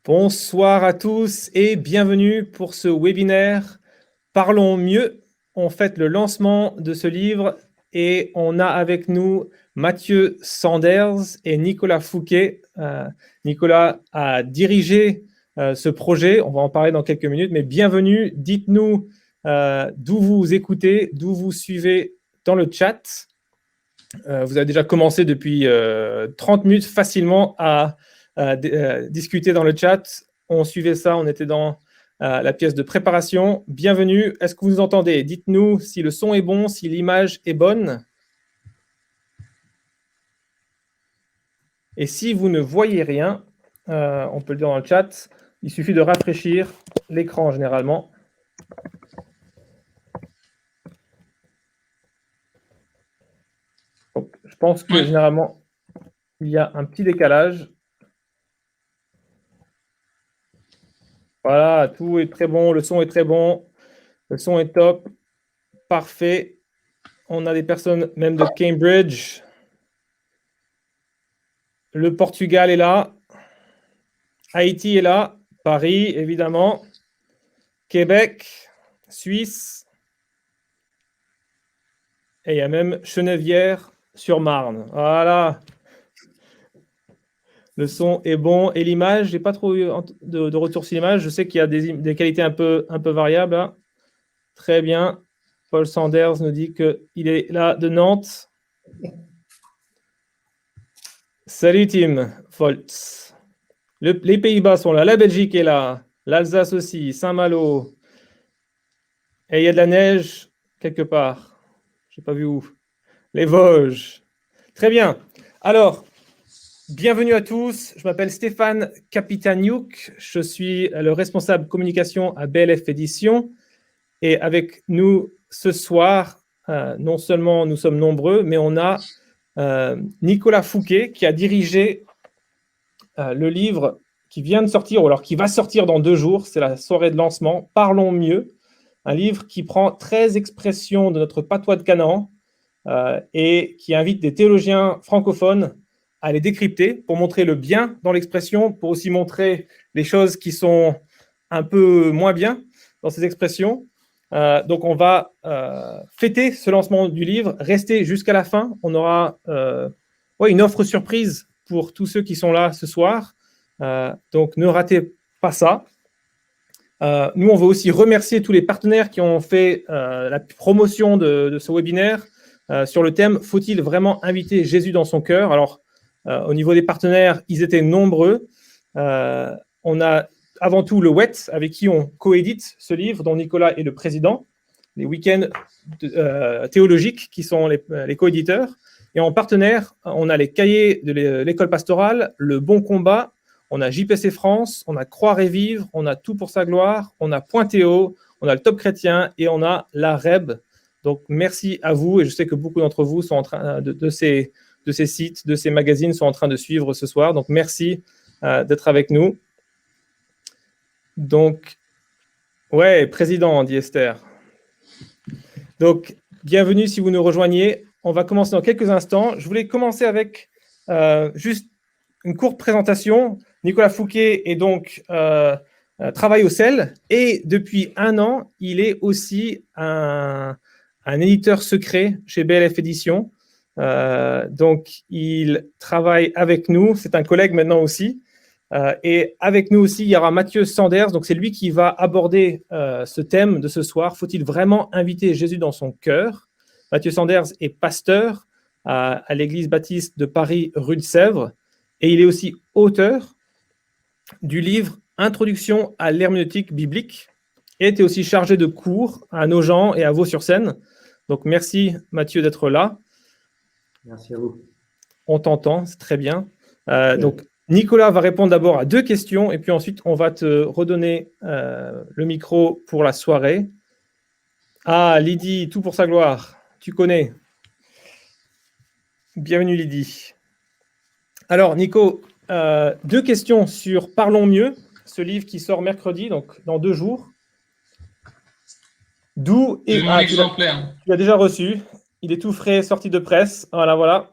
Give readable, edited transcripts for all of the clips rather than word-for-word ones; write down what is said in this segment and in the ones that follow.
Bonsoir à tous et bienvenue pour ce webinaire Parlons mieux. On fête le lancement de ce livre et on a avec nous Mathieu Sanders et Nicolas Fouquet. Nicolas a dirigé ce projet, on va en parler dans quelques minutes, mais bienvenue. Dites-nous d'où vous écoutez, d'où vous suivez dans le chat. Vous avez déjà commencé depuis 30 minutes facilement à discuter dans le chat. On suivait ça, on était dans la pièce de préparation. Bienvenue, est-ce que vous nous entendez? Dites-nous si le son est bon, si l'image est bonne. Et si vous ne voyez rien, on peut le dire dans le chat, il suffit de rafraîchir l'écran généralement. Donc, je pense que généralement, il y a un petit décalage. Voilà, tout est très bon, le son est très bon, le son est top, parfait. On a des personnes même de Cambridge. Le Portugal est là. Haïti est là. Paris, évidemment. Québec, Suisse. Et il y a même Chenevière-sur-Marne. Voilà. Le son est bon. Et l'image, je n'ai pas trop eu de retour sur l'image. Je sais qu'il y a des qualités un peu variables. Hein. Très bien. Paul Sanders nous dit qu'il est là de Nantes. Salut Tim Foltz. Les Pays-Bas sont là. La Belgique est là. L'Alsace aussi. Saint-Malo. Et il y a de la neige quelque part. Je n'ai pas vu où. Les Vosges. Très bien. Alors, bienvenue à tous. Je m'appelle Stéphane Kapitaniuk. Je suis le responsable communication à BLF Éditions. Et avec nous ce soir, non seulement nous sommes nombreux, mais on a Nicolas Fouquet qui a dirigé le livre qui vient de sortir, ou alors qui va sortir dans 2 jours. C'est la soirée de lancement. Parlons mieux. Un livre qui prend 13 expressions de notre patois de Canaan et qui invite des théologiens francophones à les décrypter pour montrer le bien dans l'expression, pour aussi montrer les choses qui sont un peu moins bien dans ces expressions. Donc, on va fêter ce lancement du livre, rester jusqu'à la fin. On aura une offre surprise pour tous ceux qui sont là ce soir. Donc, ne ratez pas ça. Nous, on veut aussi remercier tous les partenaires qui ont fait la promotion de ce webinaire sur le thème « Faut-il vraiment inviter Jésus dans son cœur ?» Alors, au niveau des partenaires, ils étaient nombreux. On a avant tout le WET, avec qui on coédite ce livre, dont Nicolas est le président, les week-ends théologiques qui sont les coéditeurs. Et en partenaire, on a les cahiers de l'école pastorale, le Bon Combat, on a JPC France, on a Croire et Vivre, on a Tout pour sa gloire, on a Pointéo, on a le Top Chrétien et on a la REB. Donc, merci à vous. Et je sais que beaucoup d'entre vous sont en train de ces sites, de ces magazines sont en train de suivre ce soir. Donc, merci d'être avec nous. Donc, ouais, président, dit Esther. Donc, bienvenue si vous nous rejoignez. On va commencer dans quelques instants. Je voulais commencer avec juste une courte présentation. Nicolas Fouquet est donc travaille au CEL et depuis 1 an, il est aussi un éditeur secret chez BLF Éditions. Donc, il travaille avec nous. C'est un collègue maintenant aussi. Et avec nous aussi, il y aura Mathieu Sanders. Donc, c'est lui qui va aborder ce thème de ce soir. Faut-il vraiment inviter Jésus dans son cœur? Mathieu Sanders est pasteur à l'église baptiste de Paris, rue de Sèvres. Et il est aussi auteur du livre Introduction à l'herméneutique biblique et était aussi chargé de cours à Nogent et à Vaux-sur-Seine. Donc, merci Mathieu d'être là. Merci à vous. On t'entend, c'est très bien. Donc, Nicolas va répondre d'abord à 2 questions et puis ensuite, on va te redonner le micro pour la soirée. Ah, Lydie, Tout pour sa gloire, tu connais. Bienvenue Lydie. Alors, Nico, 2 questions sur Parlons mieux, ce livre qui sort mercredi, donc dans 2 jours. D'où est... mon exemplaire. Tu l'as déjà reçu. Il est tout frais, sorti de presse. Voilà.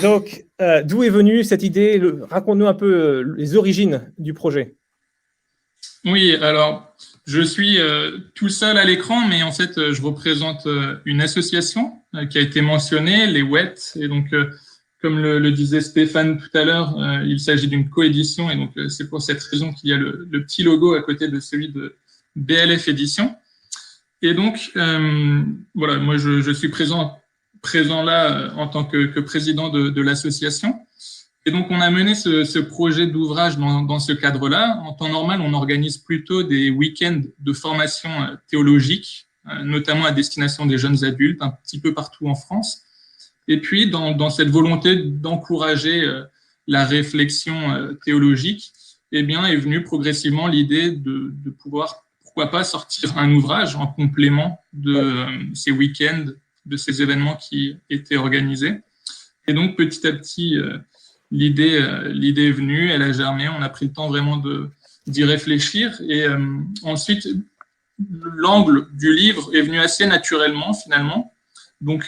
Donc, d'où est venue cette idée? Raconte-nous un peu les origines du projet. Oui, alors je suis tout seul à l'écran, mais en fait je représente une association qui a été mentionnée, les WET, et donc comme le disait Stéphane tout à l'heure, il s'agit d'une coédition, et donc c'est pour cette raison qu'il y a le petit logo à côté de celui de BLF Édition. Et donc voilà, moi je suis présent là en tant que président de l'association. Et donc, on a mené ce projet d'ouvrage dans ce cadre-là. En temps normal, on organise plutôt des week-ends de formation théologique, notamment à destination des jeunes adultes, un petit peu partout en France. Et puis, dans cette volonté d'encourager la réflexion théologique, eh bien, est venue progressivement l'idée de pouvoir, pourquoi pas, sortir un ouvrage en complément de ces week-ends, de ces événements qui étaient organisés. Et donc, petit à petit, l'idée est venue, elle a germé, on a pris le temps vraiment d'y réfléchir. Et ensuite, l'angle du livre est venu assez naturellement, finalement. Donc,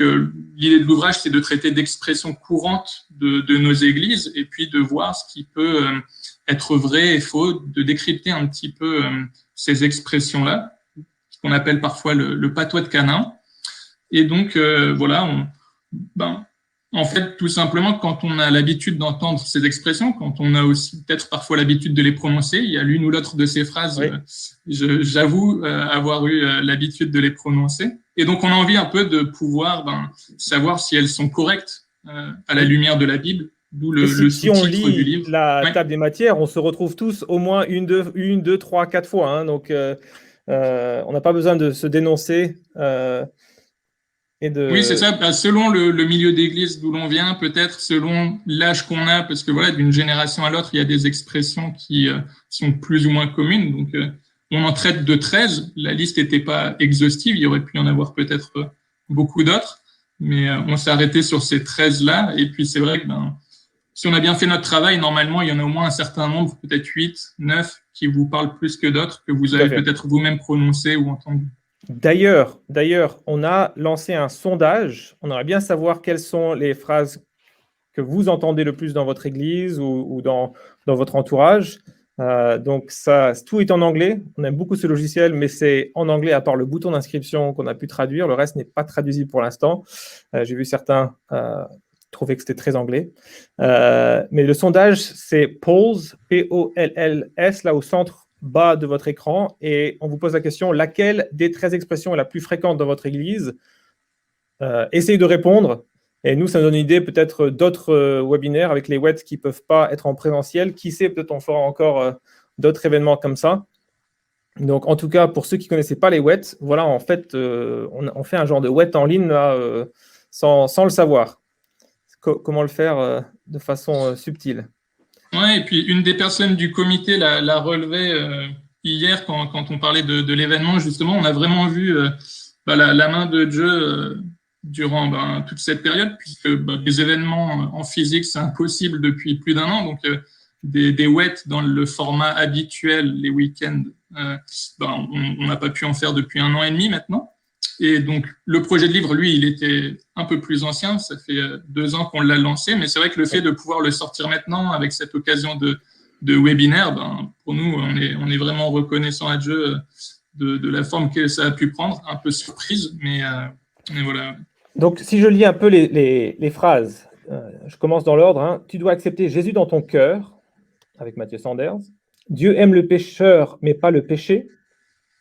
l'idée de l'ouvrage, c'est de traiter d'expressions courantes de nos églises et puis de voir ce qui peut être vrai et faux, de décrypter un petit peu ces expressions-là, ce qu'on appelle parfois le patois de Canin. Et donc, voilà, en fait, tout simplement, quand on a l'habitude d'entendre ces expressions, quand on a aussi peut-être parfois l'habitude de les prononcer, il y a l'une ou l'autre de ces phrases, oui. J'avoue avoir eu l'habitude de les prononcer. Et donc, on a envie un peu de pouvoir savoir si elles sont correctes à la lumière de la Bible, d'où le si on sous-titre du lit livre. la table des matières, on se retrouve tous au moins une, deux, trois, quatre fois. Hein, donc, on n'a pas besoin de se dénoncer. Oui, c'est ça. Selon le milieu d'église d'où l'on vient, peut-être selon l'âge qu'on a, parce que voilà, d'une génération à l'autre, il y a des expressions qui sont plus ou moins communes. Donc, on en traite de 13. La liste n'était pas exhaustive. Il y aurait pu y en avoir peut-être beaucoup d'autres. Mais on s'est arrêté sur ces 13-là. Et puis, c'est vrai que si on a bien fait notre travail, normalement, il y en a au moins un certain nombre, peut-être 8, 9, qui vous parlent plus que d'autres, que vous avez peut-être vous-même prononcé ou entendu. D'ailleurs, on a lancé un sondage. On aimerait bien savoir quelles sont les phrases que vous entendez le plus dans votre église ou dans votre entourage. Donc, tout est en anglais. On aime beaucoup ce logiciel, mais c'est en anglais à part le bouton d'inscription qu'on a pu traduire. Le reste n'est pas traduisible pour l'instant. J'ai vu certains trouver que c'était très anglais. Mais le sondage, c'est Polls, P-O-L-L-S, là au centre bas de votre écran, et on vous pose la question, laquelle des 13 expressions est la plus fréquente dans votre église? Essayez de répondre, et nous, ça nous donne une idée peut-être d'autres webinaires avec les WET qui ne peuvent pas être en présentiel. Qui sait, peut-être on fera encore d'autres événements comme ça. Donc, en tout cas, pour ceux qui ne connaissaient pas les WET, voilà, en fait, on fait un genre de WET en ligne là, sans le savoir. Comment le faire de façon subtile. Oui, et puis une des personnes du comité l'a relevé hier quand on parlait de l'événement. Justement, on a vraiment vu la main de Dieu durant toute cette période, puisque les événements en physique, c'est impossible depuis plus d'1 an. Donc, des WET dans le format habituel, les week-ends, on n'a pas pu en faire depuis 1 an et demi maintenant. Et donc, le projet de livre, lui, il était un peu plus ancien. Ça fait 2 ans qu'on l'a lancé. Mais c'est vrai que le fait de pouvoir le sortir maintenant avec cette occasion de webinaire, pour nous, on est vraiment reconnaissant à Dieu de la forme que ça a pu prendre. Un peu surprise, mais voilà. Donc, si je lis un peu les phrases, je commence dans l'ordre. Hein. Tu dois accepter Jésus dans ton cœur, avec Mathieu Sanders. Dieu aime le pécheur, mais pas le péché.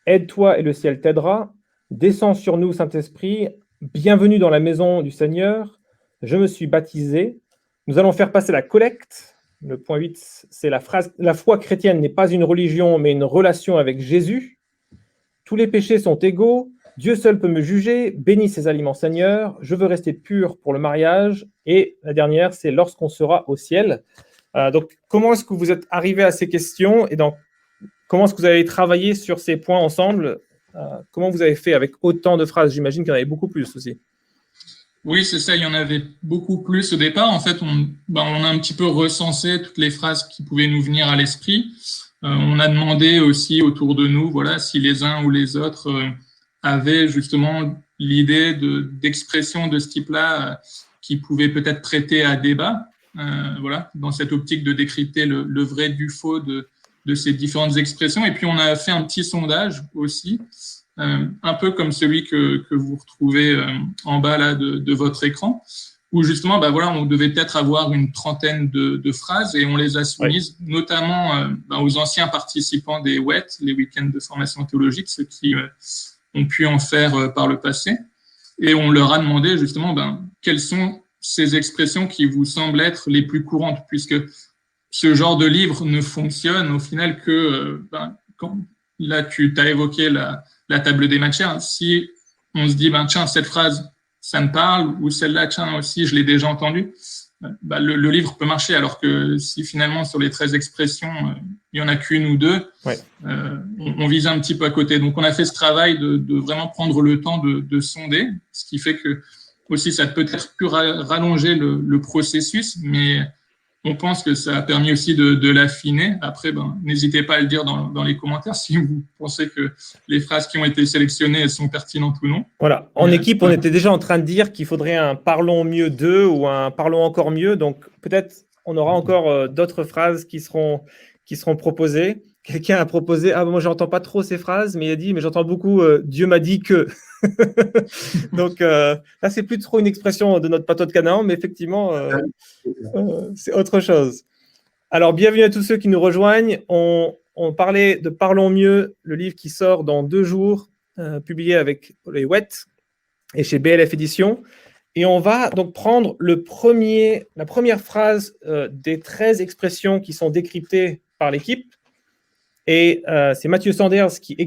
Aide-toi et le ciel t'aidera. Descends sur nous, Saint-Esprit. Bienvenue dans la maison du Seigneur. Je me suis baptisé. Nous allons faire passer la collecte. Le point 8, c'est la phrase. La foi chrétienne n'est pas une religion, mais une relation avec Jésus. Tous les péchés sont égaux. Dieu seul peut me juger. Bénis ses aliments, Seigneur. Je veux rester pur pour le mariage. Et la dernière, c'est lorsqu'on sera au ciel. Donc, comment est-ce que vous êtes arrivé à ces questions et comment est-ce que vous avez travaillé sur ces points ensemble? Comment vous avez fait avec autant de phrases? J'imagine qu'il y en avait beaucoup plus aussi. Oui, c'est ça, il y en avait beaucoup plus au départ. En fait, on a un petit peu recensé toutes les phrases qui pouvaient nous venir à l'esprit. On a demandé aussi autour de nous, voilà, si les uns ou les autres avaient justement l'idée d'expression de ce type-là qui pouvaient peut-être prêter à débat, voilà, dans cette optique de décrypter le vrai du faux de ces différentes expressions. Et puis, on a fait un petit sondage aussi, un peu comme celui que vous retrouvez en bas là, de votre écran, où justement, voilà, on devait peut-être avoir une trentaine de phrases et on les a soumises notamment aux anciens participants des WET, les week-ends de formation théologique, ceux qui ont pu en faire par le passé. Et on leur a demandé justement quelles sont ces expressions qui vous semblent être les plus courantes, puisque ce genre de livre ne fonctionne au final que quand là tu as évoqué la table des matières. Si on se dit tiens, cette phrase ça me parle, ou celle-là tiens aussi je l'ai déjà entendue, le livre peut marcher, alors que si finalement sur les 13 expressions il y en a qu'une ou deux, on vise un petit peu à côté. Donc on a fait ce travail de vraiment prendre le temps de sonder, ce qui fait que aussi ça peut être pu rallonger le processus, mais on pense que ça a permis aussi de l'affiner. Après, n'hésitez pas à le dire dans les commentaires si vous pensez que les phrases qui ont été sélectionnées elles sont pertinentes ou non. Voilà. En équipe, on était déjà en train de dire qu'il faudrait un parlons mieux 2 ou un parlons encore mieux. Donc, peut-être on aura encore d'autres phrases qui seront proposées. Quelqu'un a proposé, moi, j'entends pas trop ces phrases, mais il a dit, mais j'entends beaucoup Dieu m'a dit que. Donc, là, c'est plus trop une expression de notre patois de Canaan, mais effectivement, c'est autre chose. Alors, bienvenue à tous ceux qui nous rejoignent. On parlait de Parlons mieux, le livre qui sort dans 2 jours, publié avec les WET et chez BLF Éditions. Et on va donc prendre la première phrase des 13 expressions qui sont décryptées par l'équipe. Et c'est Mathieu Sanders qui a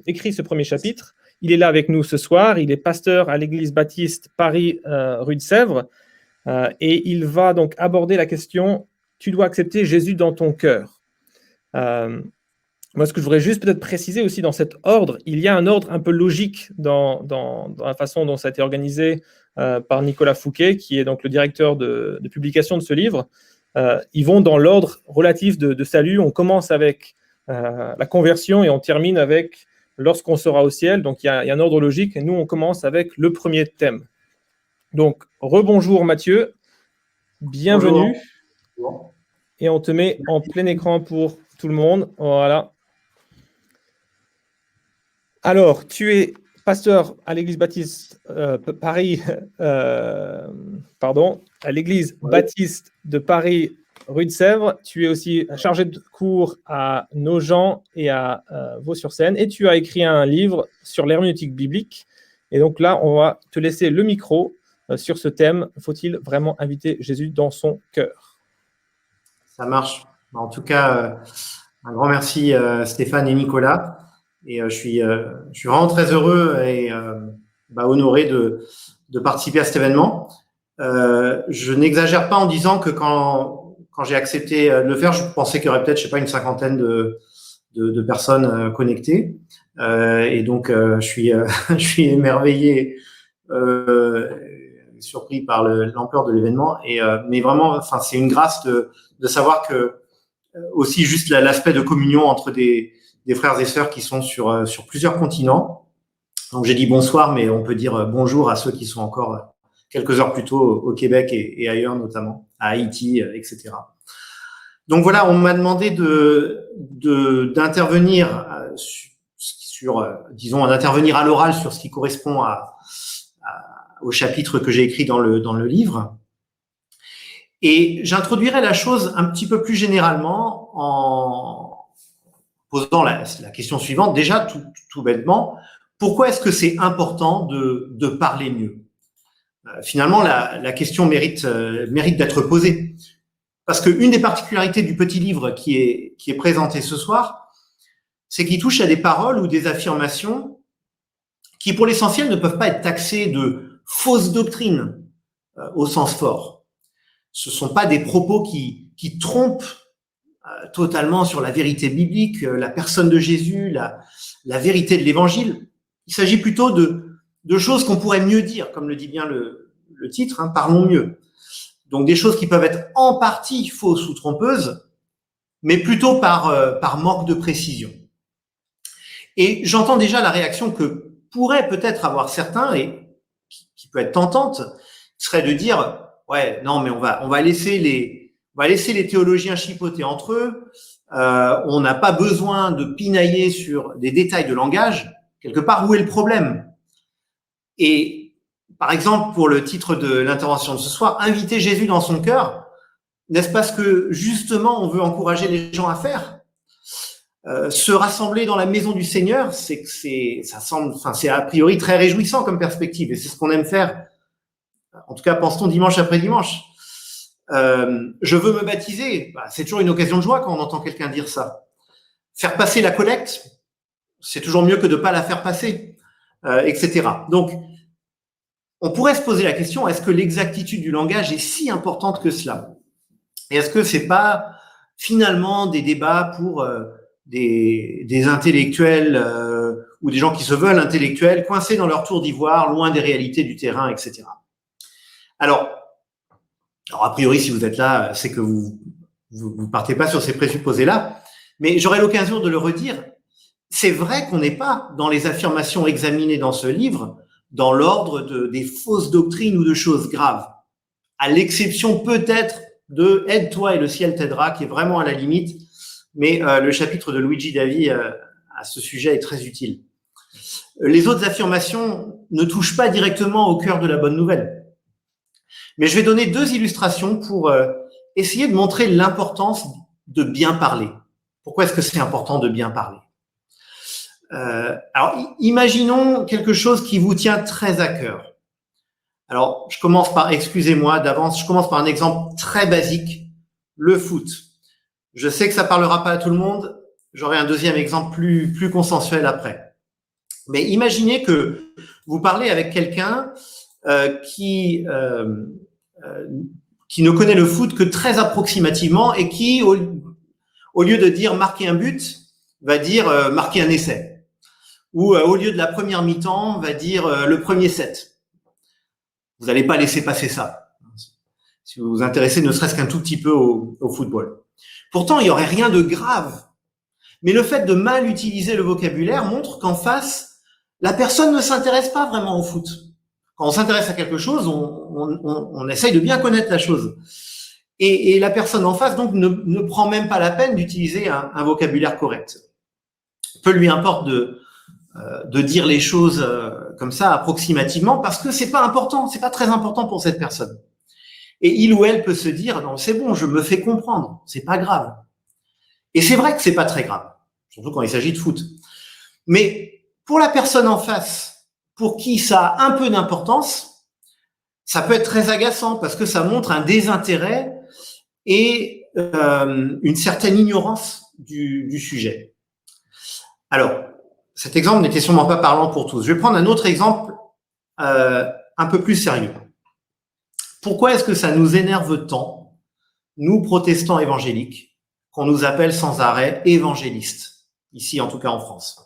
écrit ce premier chapitre. Il est là avec nous ce soir. Il est pasteur à l'Église baptiste Paris, rue de Sèvres. Et il va donc aborder la question « Tu dois accepter Jésus dans ton cœur ». Moi, ce que je voudrais juste peut-être préciser aussi dans cet ordre, il y a un ordre un peu logique dans la façon dont ça a été organisé par Nicolas Fouquet, qui est donc le directeur de publication de ce livre. Ils vont dans l'ordre relatif de salut. On commence avec la conversion et on termine avec lorsqu'on sera au ciel. Donc, il y a un ordre logique. Et nous, on commence avec le premier thème. Donc, rebonjour Mathieu. Bienvenue. Bonjour. Et on te met en plein écran pour tout le monde. Voilà. Alors, tu es pasteur à l'Église baptiste Paris, à l'Église baptiste de Paris, rue de Sèvres. Tu es aussi chargé de cours à Nogent et à Vaux-sur-Seine. Et tu as écrit un livre sur l'herméneutique biblique. Et donc là, on va te laisser le micro sur ce thème. Faut-il vraiment inviter Jésus dans son cœur? Ça marche. En tout cas, un grand merci Stéphane et Nicolas. Et je suis vraiment très heureux et honoré de participer à cet événement. Je n'exagère pas en disant que quand j'ai accepté de le faire, je pensais qu'il y aurait peut-être, une 50aine de personnes connectées. Et donc, je suis émerveillé, surpris par l'ampleur de l'événement. Mais vraiment, c'est une grâce de savoir que aussi juste l'aspect de communion entre des frères et sœurs qui sont sur plusieurs continents. Donc, j'ai dit bonsoir, mais on peut dire bonjour à ceux qui sont encore quelques heures plus tôt au Québec et ailleurs, notamment à Haïti, etc. Donc voilà, on m'a demandé d'intervenir d'intervenir à l'oral sur ce qui correspond au chapitre que j'ai écrit dans le livre. Et j'introduirai la chose un petit peu plus généralement en posant la question suivante. Déjà, tout bêtement, pourquoi est-ce que c'est important de parler mieux? Finalement, la question mérite d'être posée. Parce qu'une des particularités du petit livre qui est présenté ce soir, c'est qu'il touche à des paroles ou des affirmations qui, pour l'essentiel, ne peuvent pas être taxées de fausses doctrines au sens fort. Ce sont pas des propos qui trompent totalement sur la vérité biblique, la personne de Jésus, la vérité de l'Évangile. Il s'agit plutôt de choses qu'on pourrait mieux dire, comme le dit bien le titre, hein, parlons mieux. Donc des choses qui peuvent être en partie fausses ou trompeuses, mais plutôt par manque de précision. Et j'entends déjà la réaction que pourraient peut-être avoir certains, et qui peut être tentante, serait de dire, ouais, non, mais on va laisser les théologiens chipoter entre eux. On n'a pas besoin de pinailler sur des détails de langage. Quelque part, où est le problème? Et par exemple, pour le titre de l'intervention de ce soir, inviter Jésus dans son cœur, n'est-ce pas ce que justement on veut encourager les gens à faire? Se rassembler dans la maison du Seigneur, c'est a priori très réjouissant comme perspective, et c'est ce qu'on aime faire. En tout cas, pense-t-on dimanche après dimanche. Je veux me baptiser, c'est toujours une occasion de joie quand on entend quelqu'un dire ça. Faire passer la collecte, c'est toujours mieux que de pas la faire passer, etc. Donc, on pourrait se poser la question, est-ce que l'exactitude du langage est si importante que cela? Et est-ce que c'est pas finalement des débats pour des intellectuels ou des gens qui se veulent intellectuels, coincés dans leur tour d'ivoire, loin des réalités du terrain, etc. Alors, a priori, si vous êtes là, c'est que vous partez pas sur ces présupposés-là, mais j'aurai l'occasion de le redire. C'est vrai qu'on n'est pas dans les affirmations examinées dans ce livre, dans l'ordre des fausses doctrines ou de choses graves, à l'exception peut-être de « Aide-toi et le ciel t'aidera », qui est vraiment à la limite, mais le chapitre de Luigi Davi à ce sujet est très utile. Les autres affirmations ne touchent pas directement au cœur de la bonne nouvelle. Mais je vais donner 2 illustrations pour essayer de montrer l'importance de bien parler. Pourquoi est-ce que c'est important de bien parler? Alors, imaginons quelque chose qui vous tient très à cœur. Alors, excusez-moi d'avance, je commence par un exemple très basique, le foot. Je sais que ça parlera pas à tout le monde, j'aurai un deuxième exemple plus consensuel après. Mais imaginez que vous parlez avec quelqu'un qui ne connaît le foot que très approximativement et qui, au lieu de dire marquer un but, va dire marquer un essai. Ou au lieu de la première mi-temps, va dire le premier set. Vous n'allez pas laisser passer ça, si vous vous intéressez ne serait-ce qu'un tout petit peu au football. Pourtant, il n'y aurait rien de grave. Mais le fait de mal utiliser le vocabulaire montre qu'en face, la personne ne s'intéresse pas vraiment au foot. Quand on s'intéresse à quelque chose, on essaye de bien connaître la chose. Et la personne en face, donc, ne prend même pas la peine d'utiliser un vocabulaire correct. Peu lui importe de dire les choses comme ça, approximativement, parce que c'est pas important, c'est pas très important pour cette personne. Et il ou elle peut se dire, non, c'est bon, je me fais comprendre, c'est pas grave. Et c'est vrai que c'est pas très grave, surtout quand il s'agit de foot. Mais pour la personne en face, pour qui ça a un peu d'importance, ça peut être très agaçant parce que ça montre un désintérêt et une certaine ignorance du sujet. Alors, cet exemple n'était sûrement pas parlant pour tous. Je vais prendre un autre exemple un peu plus sérieux. Pourquoi est-ce que ça nous énerve tant, nous protestants évangéliques, qu'on nous appelle sans arrêt évangélistes, ici en tout cas en France?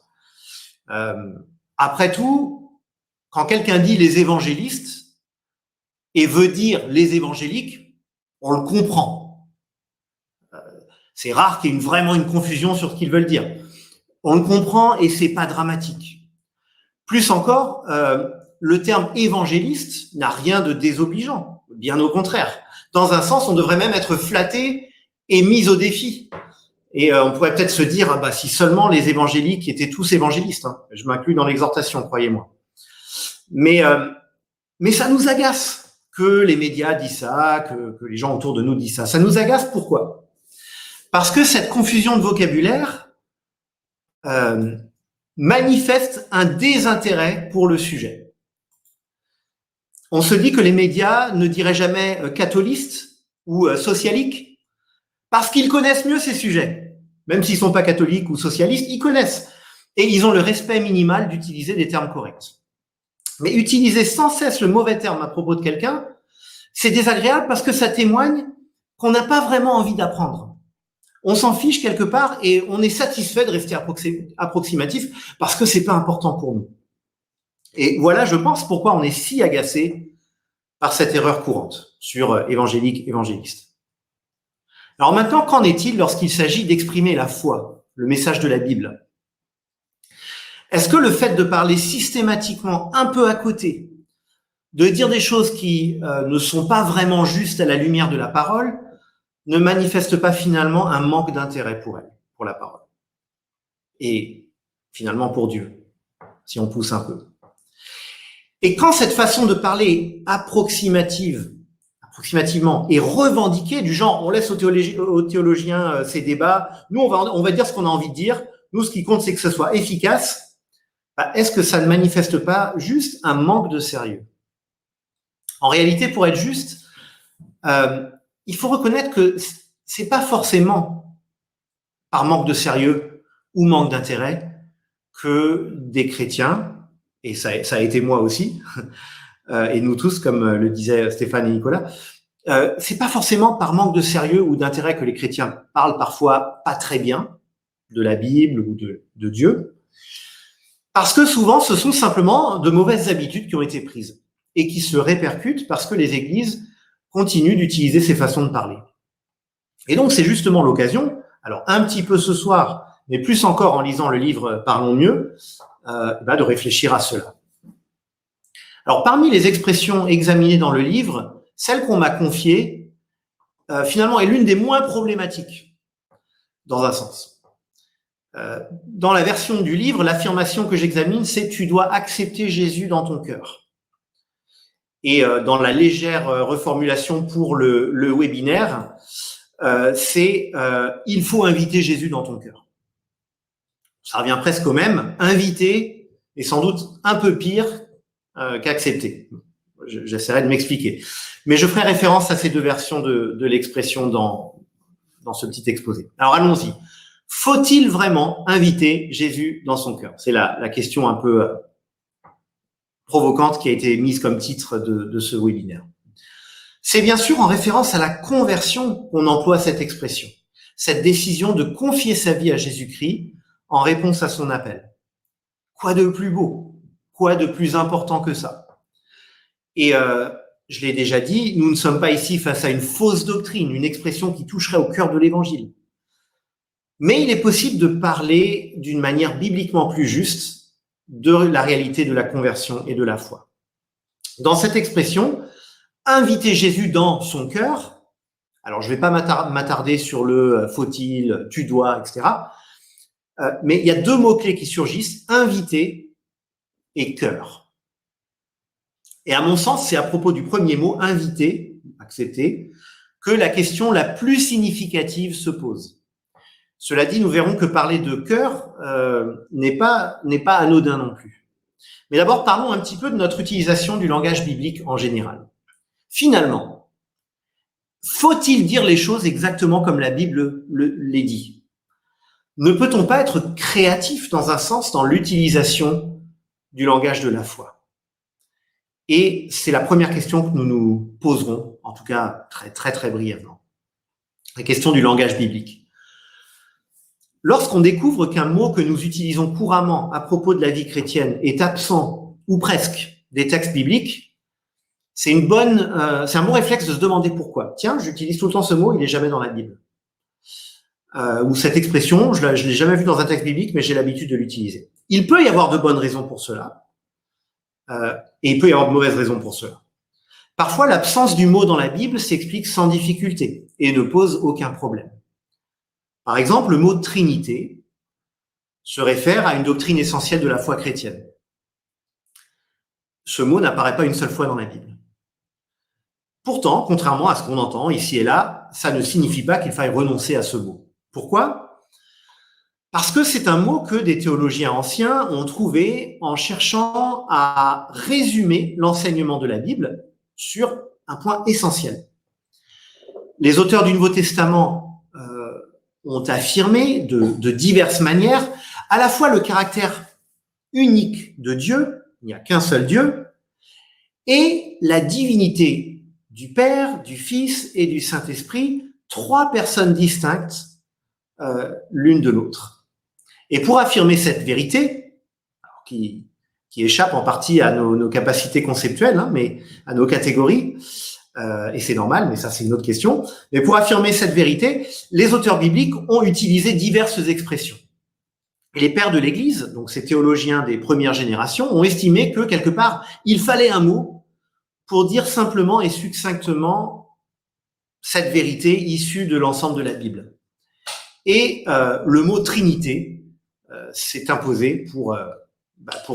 Après tout, quand quelqu'un dit les évangélistes et veut dire les évangéliques, on le comprend. C'est rare qu'il y ait vraiment une confusion sur ce qu'ils veulent dire. On le comprend et c'est pas dramatique. Plus encore, le terme évangéliste n'a rien de désobligeant, bien au contraire. Dans un sens, on devrait même être flatté et mis au défi. Et on pourrait peut-être se dire, si seulement les évangéliques étaient tous évangélistes. Hein. Je m'inclus dans l'exhortation, croyez-moi. Mais ça nous agace que les médias disent ça, que les gens autour de nous disent ça. Ça nous agace, pourquoi? Parce que cette confusion de vocabulaire manifeste un désintérêt pour le sujet. On se dit que les médias ne diraient jamais catholistes ou socialiques parce qu'ils connaissent mieux ces sujets. Même s'ils sont pas catholiques ou socialistes, ils connaissent. Et ils ont le respect minimal d'utiliser des termes corrects. Mais utiliser sans cesse le mauvais terme à propos de quelqu'un, c'est désagréable parce que ça témoigne qu'on n'a pas vraiment envie d'apprendre. On s'en fiche quelque part et on est satisfait de rester approximatif parce que c'est pas important pour nous. Et voilà, je pense, pourquoi on est si agacé par cette erreur courante sur évangélique, évangéliste. Alors maintenant, qu'en est-il lorsqu'il s'agit d'exprimer la foi, le message de la Bible? Est-ce que le fait de parler systématiquement un peu à côté, de dire des choses qui ne sont pas vraiment justes à la lumière de la parole ne manifeste pas finalement un manque d'intérêt pour elle, pour la parole. Et finalement pour Dieu, si on pousse un peu. Et quand cette façon de parler approximativement est revendiquée, du genre on laisse aux théologiens ces débats, nous on va dire ce qu'on a envie de dire, nous ce qui compte c'est que ce soit efficace, est-ce que ça ne manifeste pas juste un manque de sérieux? En réalité, pour être juste, il faut reconnaître que c'est pas forcément par manque de sérieux ou manque d'intérêt que des chrétiens, et ça a été moi aussi, et nous tous, comme le disaient Stéphane et Nicolas, c'est pas forcément par manque de sérieux ou d'intérêt que les chrétiens parlent parfois pas très bien de la Bible ou de Dieu, parce que souvent ce sont simplement de mauvaises habitudes qui ont été prises et qui se répercutent parce que les églises continuent d'utiliser ces façons de parler. Et donc c'est justement l'occasion, alors un petit peu ce soir, mais plus encore en lisant le livre Parlons mieux, de réfléchir à cela. Alors parmi les expressions examinées dans le livre, celle qu'on m'a confiée, finalement est l'une des moins problématiques, dans un sens. Dans la version du livre, l'affirmation que j'examine, c'est « tu dois accepter Jésus dans ton cœur ». Et dans la légère reformulation pour le webinaire, c'est il faut inviter Jésus dans ton cœur. Ça revient presque au même. Inviter est sans doute un peu pire qu'accepter. J'essaierai de m'expliquer. Mais je ferai référence à ces deux versions de l'expression dans ce petit exposé. Alors allons-y. Faut-il vraiment inviter Jésus dans son cœur? C'est la question un peu provocante qui a été mise comme titre de ce webinaire. C'est bien sûr en référence à la conversion qu'on emploie cette expression, cette décision de confier sa vie à Jésus-Christ en réponse à son appel. Quoi de plus beau? Quoi de plus important que ça? Et je l'ai déjà dit, nous ne sommes pas ici face à une fausse doctrine, une expression qui toucherait au cœur de l'Évangile. Mais il est possible de parler d'une manière bibliquement plus juste de la réalité de la conversion et de la foi. Dans cette expression, inviter Jésus dans son cœur, alors je ne vais pas m'attarder sur le faut-il, tu dois, etc. Mais il y a deux mots-clés qui surgissent, inviter et cœur. Et à mon sens, c'est à propos du premier mot, inviter, accepter, que la question la plus significative se pose. Cela dit, nous verrons que parler de cœur n'est pas anodin non plus. Mais d'abord, parlons un petit peu de notre utilisation du langage biblique en général. Finalement, faut-il dire les choses exactement comme la Bible les dit? Ne peut-on pas être créatif dans un sens dans l'utilisation du langage de la foi? Et c'est la première question que nous nous poserons, en tout cas très très très brièvement. La question du langage biblique. Lorsqu'on découvre qu'un mot que nous utilisons couramment à propos de la vie chrétienne est absent, ou presque, des textes bibliques, c'est un bon réflexe de se demander pourquoi. Tiens, j'utilise tout le temps ce mot, il n'est jamais dans la Bible. Ou cette expression, je l'ai jamais vue dans un texte biblique, mais j'ai l'habitude de l'utiliser. Il peut y avoir de bonnes raisons pour cela, et il peut y avoir de mauvaises raisons pour cela. Parfois, l'absence du mot dans la Bible s'explique sans difficulté et ne pose aucun problème. Par exemple, le mot Trinité se réfère à une doctrine essentielle de la foi chrétienne. Ce mot n'apparaît pas une seule fois dans la Bible. Pourtant, contrairement à ce qu'on entend ici et là, ça ne signifie pas qu'il faille renoncer à ce mot. Pourquoi? Parce que c'est un mot que des théologiens anciens ont trouvé en cherchant à résumer l'enseignement de la Bible sur un point essentiel. Les auteurs du Nouveau Testament ont affirmé de diverses manières à la fois le caractère unique de Dieu, il n'y a qu'un seul Dieu, et la divinité du Père, du Fils et du Saint-Esprit, trois personnes distinctes l'une de l'autre. Et pour affirmer cette vérité, qui échappe en partie à nos capacités conceptuelles, mais à nos catégories, et c'est normal, mais ça c'est une autre question. Mais pour affirmer cette vérité, les auteurs bibliques ont utilisé diverses expressions. Et les pères de l'Église, donc ces théologiens des premières générations, ont estimé que quelque part, il fallait un mot pour dire simplement et succinctement cette vérité issue de l'ensemble de la Bible. Et le mot Trinité s'est imposé pour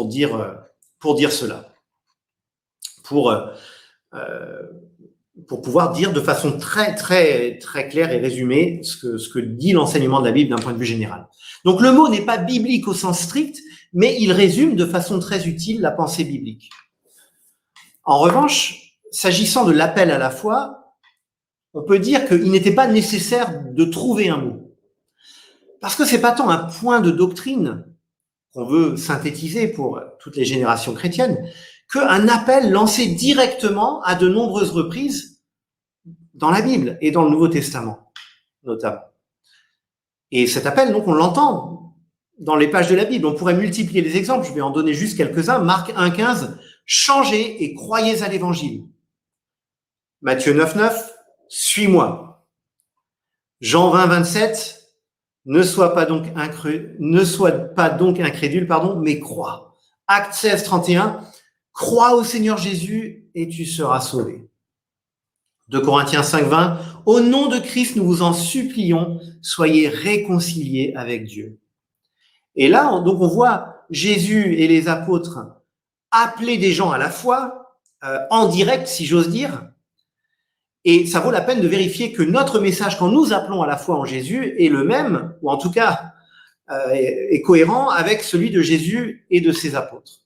dire cela, pour pouvoir dire de façon très très très claire et résumée ce que dit l'enseignement de la Bible d'un point de vue général. Donc le mot n'est pas biblique au sens strict, mais il résume de façon très utile la pensée biblique. En revanche, s'agissant de l'appel à la foi, on peut dire qu'il n'était pas nécessaire de trouver un mot. Parce que c'est pas tant un point de doctrine qu'on veut synthétiser pour toutes les générations chrétiennes, qu'un appel lancé directement à de nombreuses reprises dans la Bible et dans le Nouveau Testament, notamment. Et cet appel, donc, on l'entend dans les pages de la Bible. On pourrait multiplier les exemples, je vais en donner juste quelques-uns. Marc 1,15, changez et croyez à l'Évangile. Matthieu 9,9, suis-moi. Jean 20,27, ne sois pas donc incrédule, mais crois. Acte 16, 31, crois au Seigneur Jésus et tu seras sauvé. 2 Corinthiens 5, 20, au nom de Christ, nous vous en supplions, soyez réconciliés avec Dieu. Et là, donc, on voit Jésus et les apôtres appeler des gens à la foi, en direct, si j'ose dire. Et ça vaut la peine de vérifier que notre message, quand nous appelons à la foi en Jésus, est le même, ou en tout cas est cohérent avec celui de Jésus et de ses apôtres.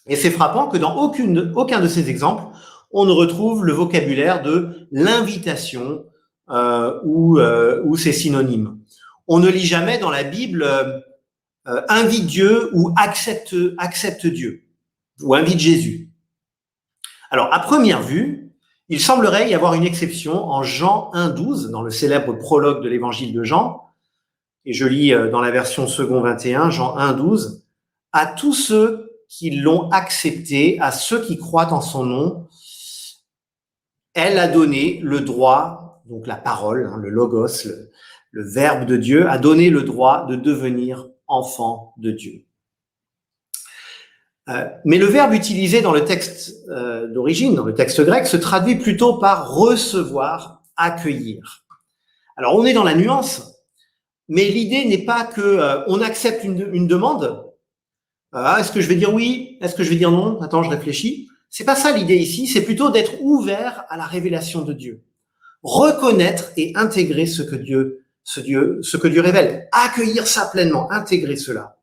Et c'est frappant que dans aucun de ces exemples, on ne retrouve le vocabulaire de l'invitation ou ses synonymes. On ne lit jamais dans la Bible invite Dieu ou accepte Dieu ou invite Jésus. Alors, à première vue, il semblerait y avoir une exception en Jean 1,12, dans le célèbre prologue de l'évangile de Jean, et je lis dans la version second 21, Jean 1,12, à tous ceux qui l'ont accepté, à ceux qui croient en son nom, elle a donné le droit, donc la parole, le logos, le verbe de Dieu, a donné le droit de devenir enfant de Dieu. Mais le verbe utilisé dans le texte d'origine, dans le texte grec, se traduit plutôt par recevoir, accueillir. Alors on est dans la nuance, mais l'idée n'est pas que on accepte une demande. Est-ce que je vais dire oui? Est-ce que je vais dire non? Attends, je réfléchis. C'est pas ça l'idée ici, c'est plutôt d'être ouvert à la révélation de Dieu. Reconnaître et intégrer ce que Dieu révèle. Accueillir ça pleinement, intégrer cela.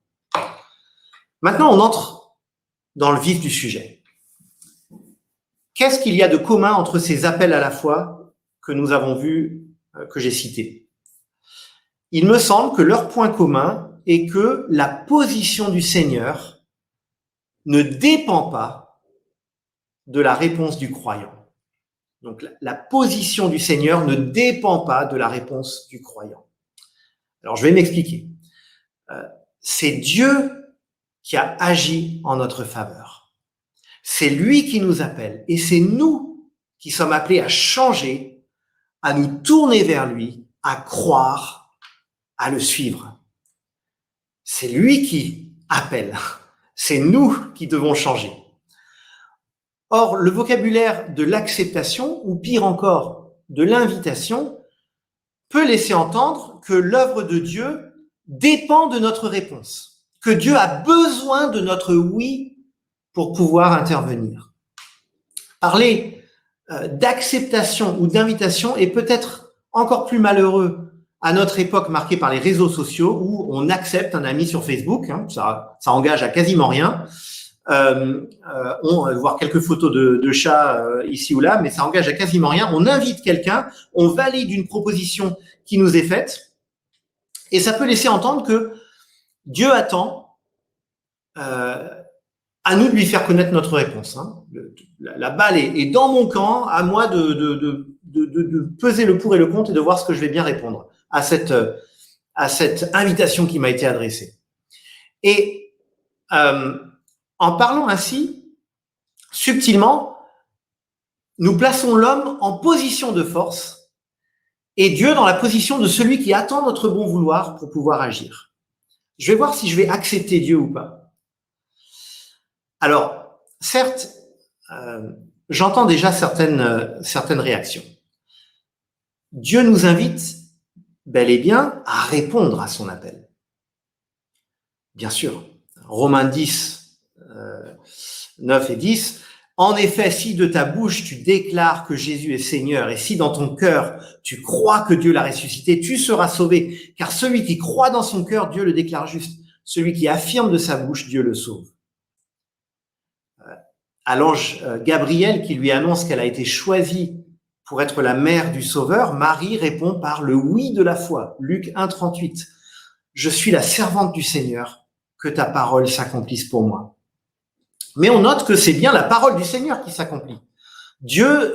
Maintenant, on entre dans le vif du sujet. Qu'est-ce qu'il y a de commun entre ces appels à la foi que nous avons vus, que j'ai cités? Il me semble que leur point commun est que la position du Seigneur ne dépend pas de la réponse du croyant. Donc, la position du Seigneur ne dépend pas de la réponse du croyant. Alors, je vais m'expliquer. C'est Dieu qui a agi en notre faveur. C'est lui qui nous appelle et c'est nous qui sommes appelés à changer, à nous tourner vers lui, à croire, à le suivre. C'est lui qui appelle. C'est nous qui devons changer. Or, le vocabulaire de l'acceptation, ou pire encore, de l'invitation, peut laisser entendre que l'œuvre de Dieu dépend de notre réponse, que Dieu a besoin de notre oui pour pouvoir intervenir. Parler d'acceptation ou d'invitation est peut-être encore plus malheureux à notre époque marquée par les réseaux sociaux où on accepte un ami sur Facebook, ça engage à quasiment rien. On va voir quelques photos de chats ici ou là, mais ça engage à quasiment rien. On invite quelqu'un, on valide une proposition qui nous est faite, et ça peut laisser entendre que Dieu attend à nous de lui faire connaître notre réponse. La balle est dans mon camp, à moi de peser le pour et le contre et de voir ce que je vais bien répondre à cette invitation qui m'a été adressée. Et en parlant ainsi, subtilement, nous plaçons l'homme en position de force et Dieu dans la position de celui qui attend notre bon vouloir pour pouvoir agir. Je vais voir si je vais accepter Dieu ou pas. Alors, certes, j'entends déjà certaines réactions. Dieu nous invite bel et bien à répondre à son appel. Bien sûr, Romains 10, 9 et 10, en effet, si de ta bouche tu déclares que Jésus est Seigneur et si dans ton cœur tu crois que Dieu l'a ressuscité, tu seras sauvé, car celui qui croit dans son cœur, Dieu le déclare juste. Celui qui affirme de sa bouche, Dieu le sauve. À l'ange Gabriel qui lui annonce qu'elle a été choisie pour être la mère du Sauveur, Marie répond par le oui de la foi. Luc 1, 38. Je suis la servante du Seigneur, que ta parole s'accomplisse pour moi. Mais on note que c'est bien la parole du Seigneur qui s'accomplit. Dieu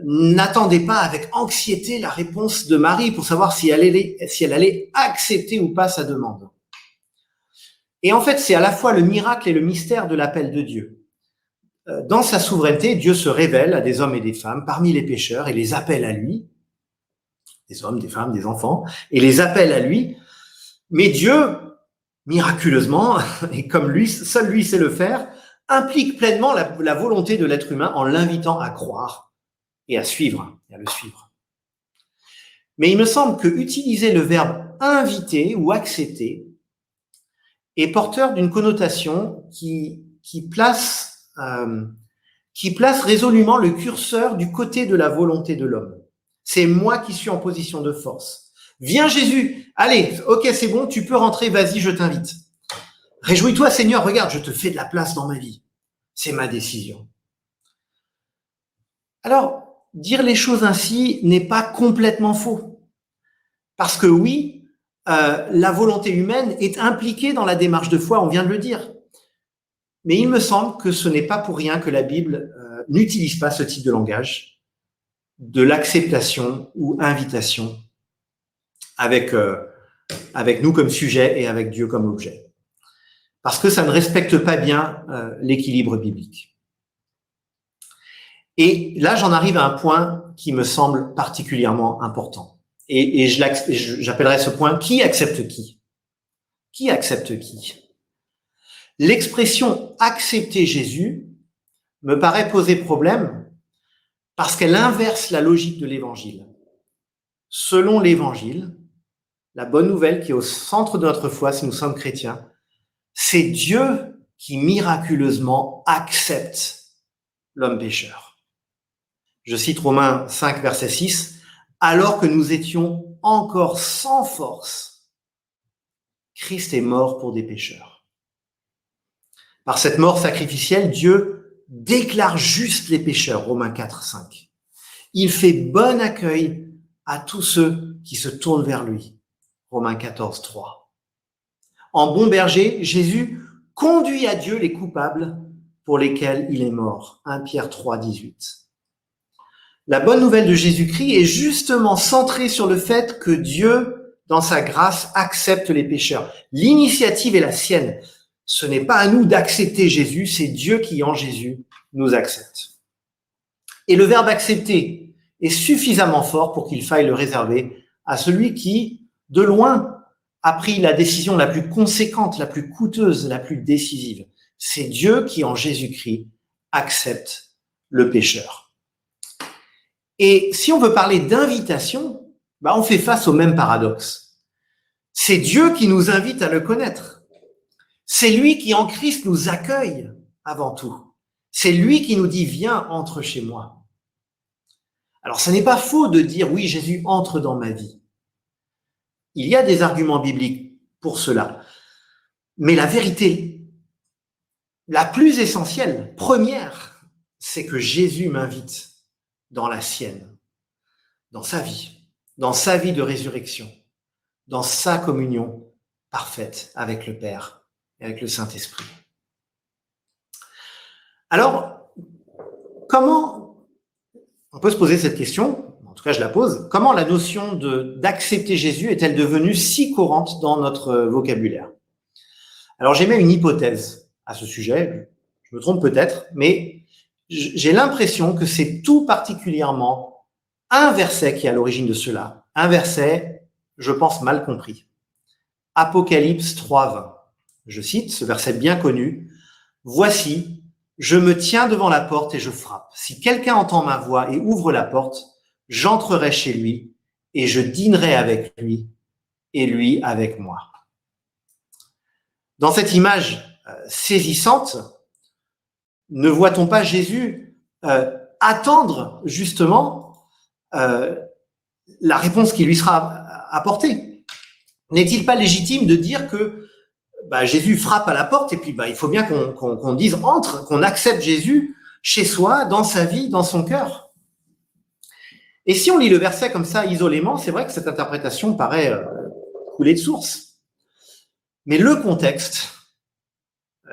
n'attendait pas avec anxiété la réponse de Marie pour savoir si elle allait accepter ou pas sa demande. Et en fait, c'est à la fois le miracle et le mystère de l'appel de Dieu. Dans sa souveraineté, Dieu se révèle à des hommes et des femmes parmi les pécheurs et les appelle à lui, des hommes, des femmes, des enfants, et les appelle à lui. Mais Dieu, miraculeusement, et comme lui, seul lui sait le faire, implique pleinement la volonté de l'être humain en l'invitant à croire et à suivre, et à le suivre. Mais il me semble que utiliser le verbe inviter ou accepter est porteur d'une connotation qui place résolument le curseur du côté de la volonté de l'homme. C'est moi qui suis en position de force. Viens Jésus, allez, ok, c'est bon, tu peux rentrer, vas-y, je t'invite. Réjouis-toi Seigneur, regarde, je te fais de la place dans ma vie. C'est ma décision. Alors, dire les choses ainsi n'est pas complètement faux. Parce que oui, la volonté humaine est impliquée dans la démarche de foi, on vient de le dire. Mais il me semble que ce n'est pas pour rien que la Bible n'utilise pas ce type de langage, de l'acceptation ou invitation avec nous comme sujet et avec Dieu comme objet. Parce que ça ne respecte pas bien l'équilibre biblique. Et là, j'en arrive à un point qui me semble particulièrement important. Et j'appellerai ce point « Qui accepte qui ?» Qui accepte qui? L'expression « accepter Jésus » me paraît poser problème parce qu'elle inverse la logique de l'Évangile. Selon l'Évangile, la bonne nouvelle qui est au centre de notre foi, si nous sommes chrétiens, c'est Dieu qui miraculeusement accepte l'homme pécheur. Je cite Romains 5, verset 6, « Alors que nous étions encore sans force, Christ est mort pour des pécheurs. » Par cette mort sacrificielle, Dieu déclare juste les pécheurs, Romains 4, 5. Il fait bon accueil à tous ceux qui se tournent vers lui, Romains 14, 3. En bon berger, Jésus conduit à Dieu les coupables pour lesquels il est mort, 1 Pierre 3, 18. La bonne nouvelle de Jésus-Christ est justement centrée sur le fait que Dieu, dans sa grâce, accepte les pécheurs. L'initiative est la sienne. Ce n'est pas à nous d'accepter Jésus, c'est Dieu qui, en Jésus, nous accepte. Et le verbe accepter est suffisamment fort pour qu'il faille le réserver à celui qui, de loin, a pris la décision la plus conséquente, la plus coûteuse, la plus décisive. C'est Dieu qui, en Jésus-Christ, accepte le pécheur. Et si on veut parler d'invitation, on fait face au même paradoxe. C'est Dieu qui nous invite à le connaître. C'est lui qui, en Christ, nous accueille avant tout. C'est lui qui nous dit « Viens, entre chez moi ». Alors, ce n'est pas faux de dire « Oui, Jésus entre dans ma vie ». Il y a des arguments bibliques pour cela. Mais la vérité, la plus essentielle, première, c'est que Jésus m'invite dans la sienne, dans sa vie de résurrection, dans sa communion parfaite avec le Père et avec le Saint-Esprit. Alors, comment, on peut se poser cette question, en tout cas je la pose, comment la notion d'accepter Jésus est-elle devenue si courante dans notre vocabulaire? Alors j'émets une hypothèse à ce sujet, je me trompe peut-être, mais j'ai l'impression que c'est tout particulièrement un verset qui est à l'origine de cela. Un verset, je pense, mal compris. Apocalypse 3, 20. Je cite ce verset bien connu. « Voici, Je me tiens devant la porte et je frappe. Si quelqu'un entend ma voix et ouvre la porte, j'entrerai chez lui et je dînerai avec lui et lui avec moi. Dans cette image saisissante, ne voit-on pas Jésus attendre justement la réponse qui lui sera apportée? N'est-il pas légitime de dire que Jésus frappe à la porte et puis il faut bien qu'on dise entre, qu'on accepte Jésus chez soi, dans sa vie, dans son cœur? Et si on lit le verset comme ça isolément, c'est vrai que cette interprétation paraît couler de source. Mais le contexte,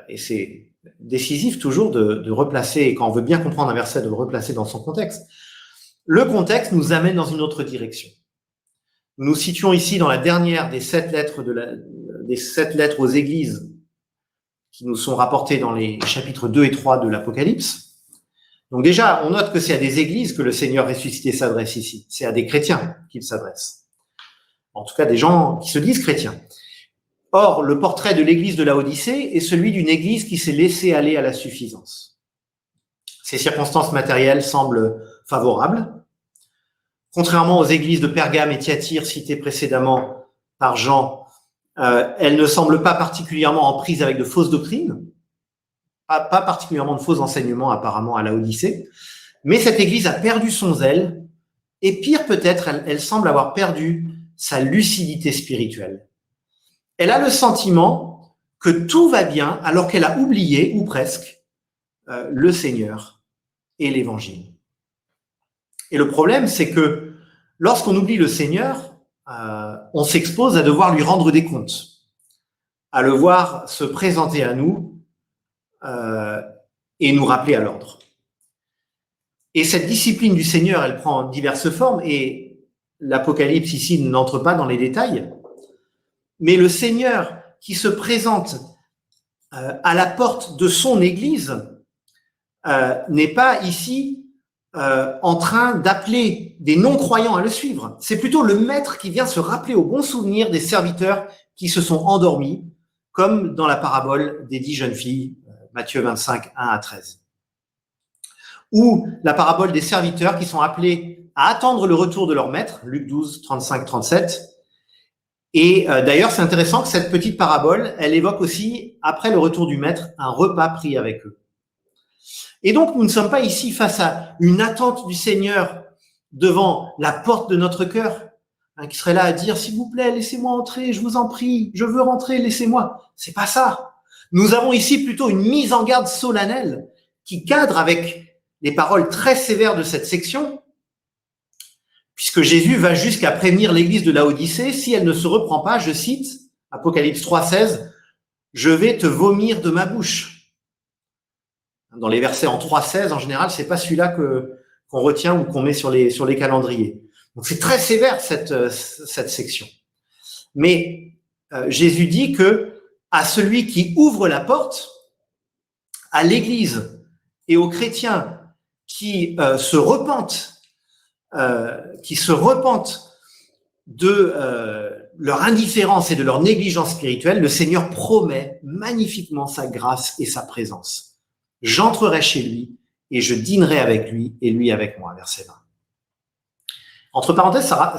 et c'est décisif toujours de replacer, quand on veut bien comprendre un verset, de le replacer dans son contexte, le contexte nous amène dans une autre direction. Nous nous situons ici dans la dernière des 7 lettres des 7 lettres aux églises qui nous sont rapportées dans les chapitres 2 et 3 de l'Apocalypse. Donc déjà, on note que c'est à des églises que le Seigneur ressuscité s'adresse ici. C'est à des chrétiens qu'il s'adresse. En tout cas, des gens qui se disent chrétiens. Or, le portrait de l'église de Laodicée est celui d'une église qui s'est laissée aller à la suffisance. Ces circonstances matérielles semblent favorables. Contrairement aux églises de Pergame et Thyatire citées précédemment par Jean, elles ne semblent pas particulièrement en prise avec de fausses doctrines, pas particulièrement de faux enseignements apparemment à Laodicée, mais cette église a perdu son zèle et pire peut-être, elle semble avoir perdu sa lucidité spirituelle. Elle a le sentiment que tout va bien alors qu'elle a oublié, ou presque, le Seigneur et l'Évangile. Et le problème, c'est que lorsqu'on oublie le Seigneur, on s'expose à devoir lui rendre des comptes, à le voir se présenter à nous et nous rappeler à l'ordre. Et cette discipline du Seigneur, elle prend diverses formes et l'Apocalypse ici n'entre pas dans les détails. Mais le Seigneur qui se présente à la porte de son Église n'est pas ici en train d'appeler des non-croyants à le suivre. C'est plutôt le Maître qui vient se rappeler au bon souvenir des serviteurs qui se sont endormis, comme dans la parabole des 10 jeunes filles, Matthieu 25, 1 à 13. Ou la parabole des serviteurs qui sont appelés à attendre le retour de leur Maître, Luc 12, 35, 37. Et d'ailleurs, c'est intéressant que cette petite parabole, elle évoque aussi, après le retour du Maître, un repas pris avec eux. Et donc, nous ne sommes pas ici face à une attente du Seigneur devant la porte de notre cœur, qui serait là à dire, s'il vous plaît, laissez-moi entrer, je vous en prie, je veux rentrer, laissez-moi. C'est pas ça. Nous avons ici plutôt une mise en garde solennelle qui cadre avec les paroles très sévères de cette section, puisque Jésus va jusqu'à prévenir l'église de Laodicée, si elle ne se reprend pas, je cite, Apocalypse 3,16, « Je vais te vomir de ma bouche ». Dans les versets en 3,16, en général, c'est pas celui-là qu'on retient ou qu'on met sur les calendriers. Donc c'est très sévère cette section. Mais Jésus dit que à celui qui ouvre la porte, à l'Église et aux chrétiens qui se repentent de leur indifférence et de leur négligence spirituelle, le Seigneur promet magnifiquement sa grâce et sa présence. J'entrerai chez lui et je dînerai avec lui et lui avec moi, verset 20. Entre parenthèses, ça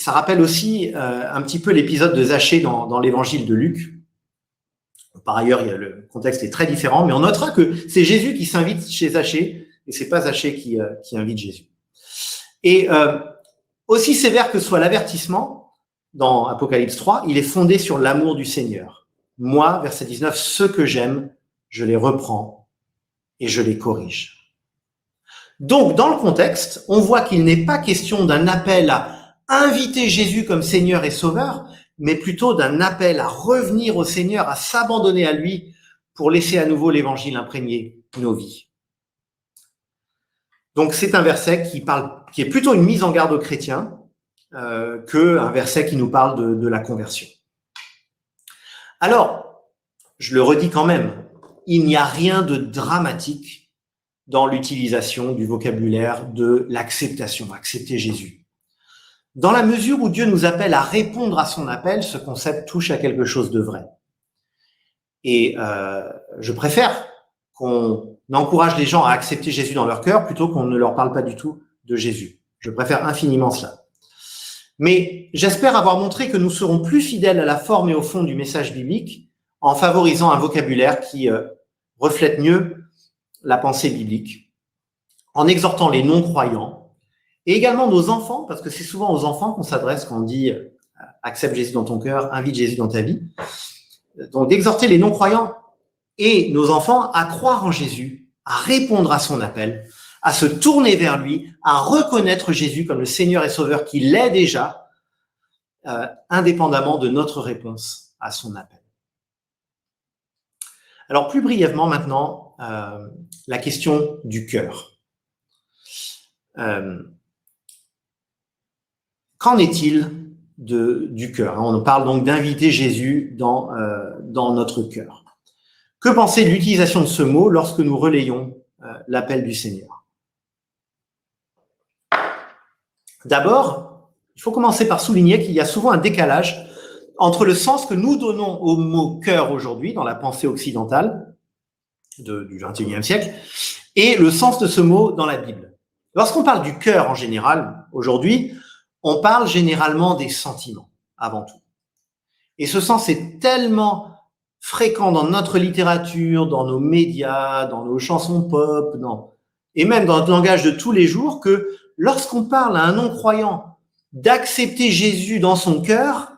rappelle aussi un petit peu l'épisode de Zachée dans l'évangile de Luc. Par ailleurs, le contexte est très différent, mais on notera que c'est Jésus qui s'invite chez Zachée et c'est pas Zachée qui invite Jésus. Et aussi sévère que soit l'avertissement dans Apocalypse 3, il est fondé sur l'amour du Seigneur. Moi, verset 19, ceux que j'aime, je les reprends et je les corrige. Donc, dans le contexte, on voit qu'il n'est pas question d'un appel à inviter Jésus comme Seigneur et Sauveur, mais plutôt d'un appel à revenir au Seigneur, à s'abandonner à lui pour laisser à nouveau l'Évangile imprégner nos vies. Donc, c'est un verset qui est plutôt une mise en garde aux chrétiens qu'un verset qui nous parle de la conversion. Alors, je le redis quand même, il n'y a rien de dramatique dans l'utilisation du vocabulaire de l'acceptation, accepter Jésus. Dans la mesure où Dieu nous appelle à répondre à son appel, ce concept touche à quelque chose de vrai. Et je préfère qu'on encourage les gens à accepter Jésus dans leur cœur plutôt qu'on ne leur parle pas du tout de Jésus. Je préfère infiniment cela. Mais j'espère avoir montré que nous serons plus fidèles à la forme et au fond du message biblique en favorisant un vocabulaire qui reflète mieux la pensée biblique, en exhortant les non-croyants et également nos enfants, parce que c'est souvent aux enfants qu'on s'adresse quand on dit « accepte Jésus dans ton cœur, invite Jésus dans ta vie ». Donc d'exhorter les non-croyants et nos enfants à croire en Jésus, à répondre à son appel, à se tourner vers lui, à reconnaître Jésus comme le Seigneur et Sauveur qu'il est déjà, indépendamment de notre réponse à son appel. Alors plus brièvement maintenant, la question du cœur. Qu'en est-il du cœur? On parle donc d'inviter Jésus dans notre cœur. Que penser de l'utilisation de ce mot lorsque nous relayons l'appel du Seigneur? D'abord, il faut commencer par souligner qu'il y a souvent un décalage entre le sens que nous donnons au mot cœur aujourd'hui dans la pensée occidentale du XXIe siècle et le sens de ce mot dans la Bible. Lorsqu'on parle du cœur en général, aujourd'hui, on parle généralement des sentiments avant tout. Et ce sens est tellement fréquent dans notre littérature, dans nos médias, dans nos chansons pop, et même dans notre langage de tous les jours, que lorsqu'on parle à un non-croyant d'accepter Jésus dans son cœur,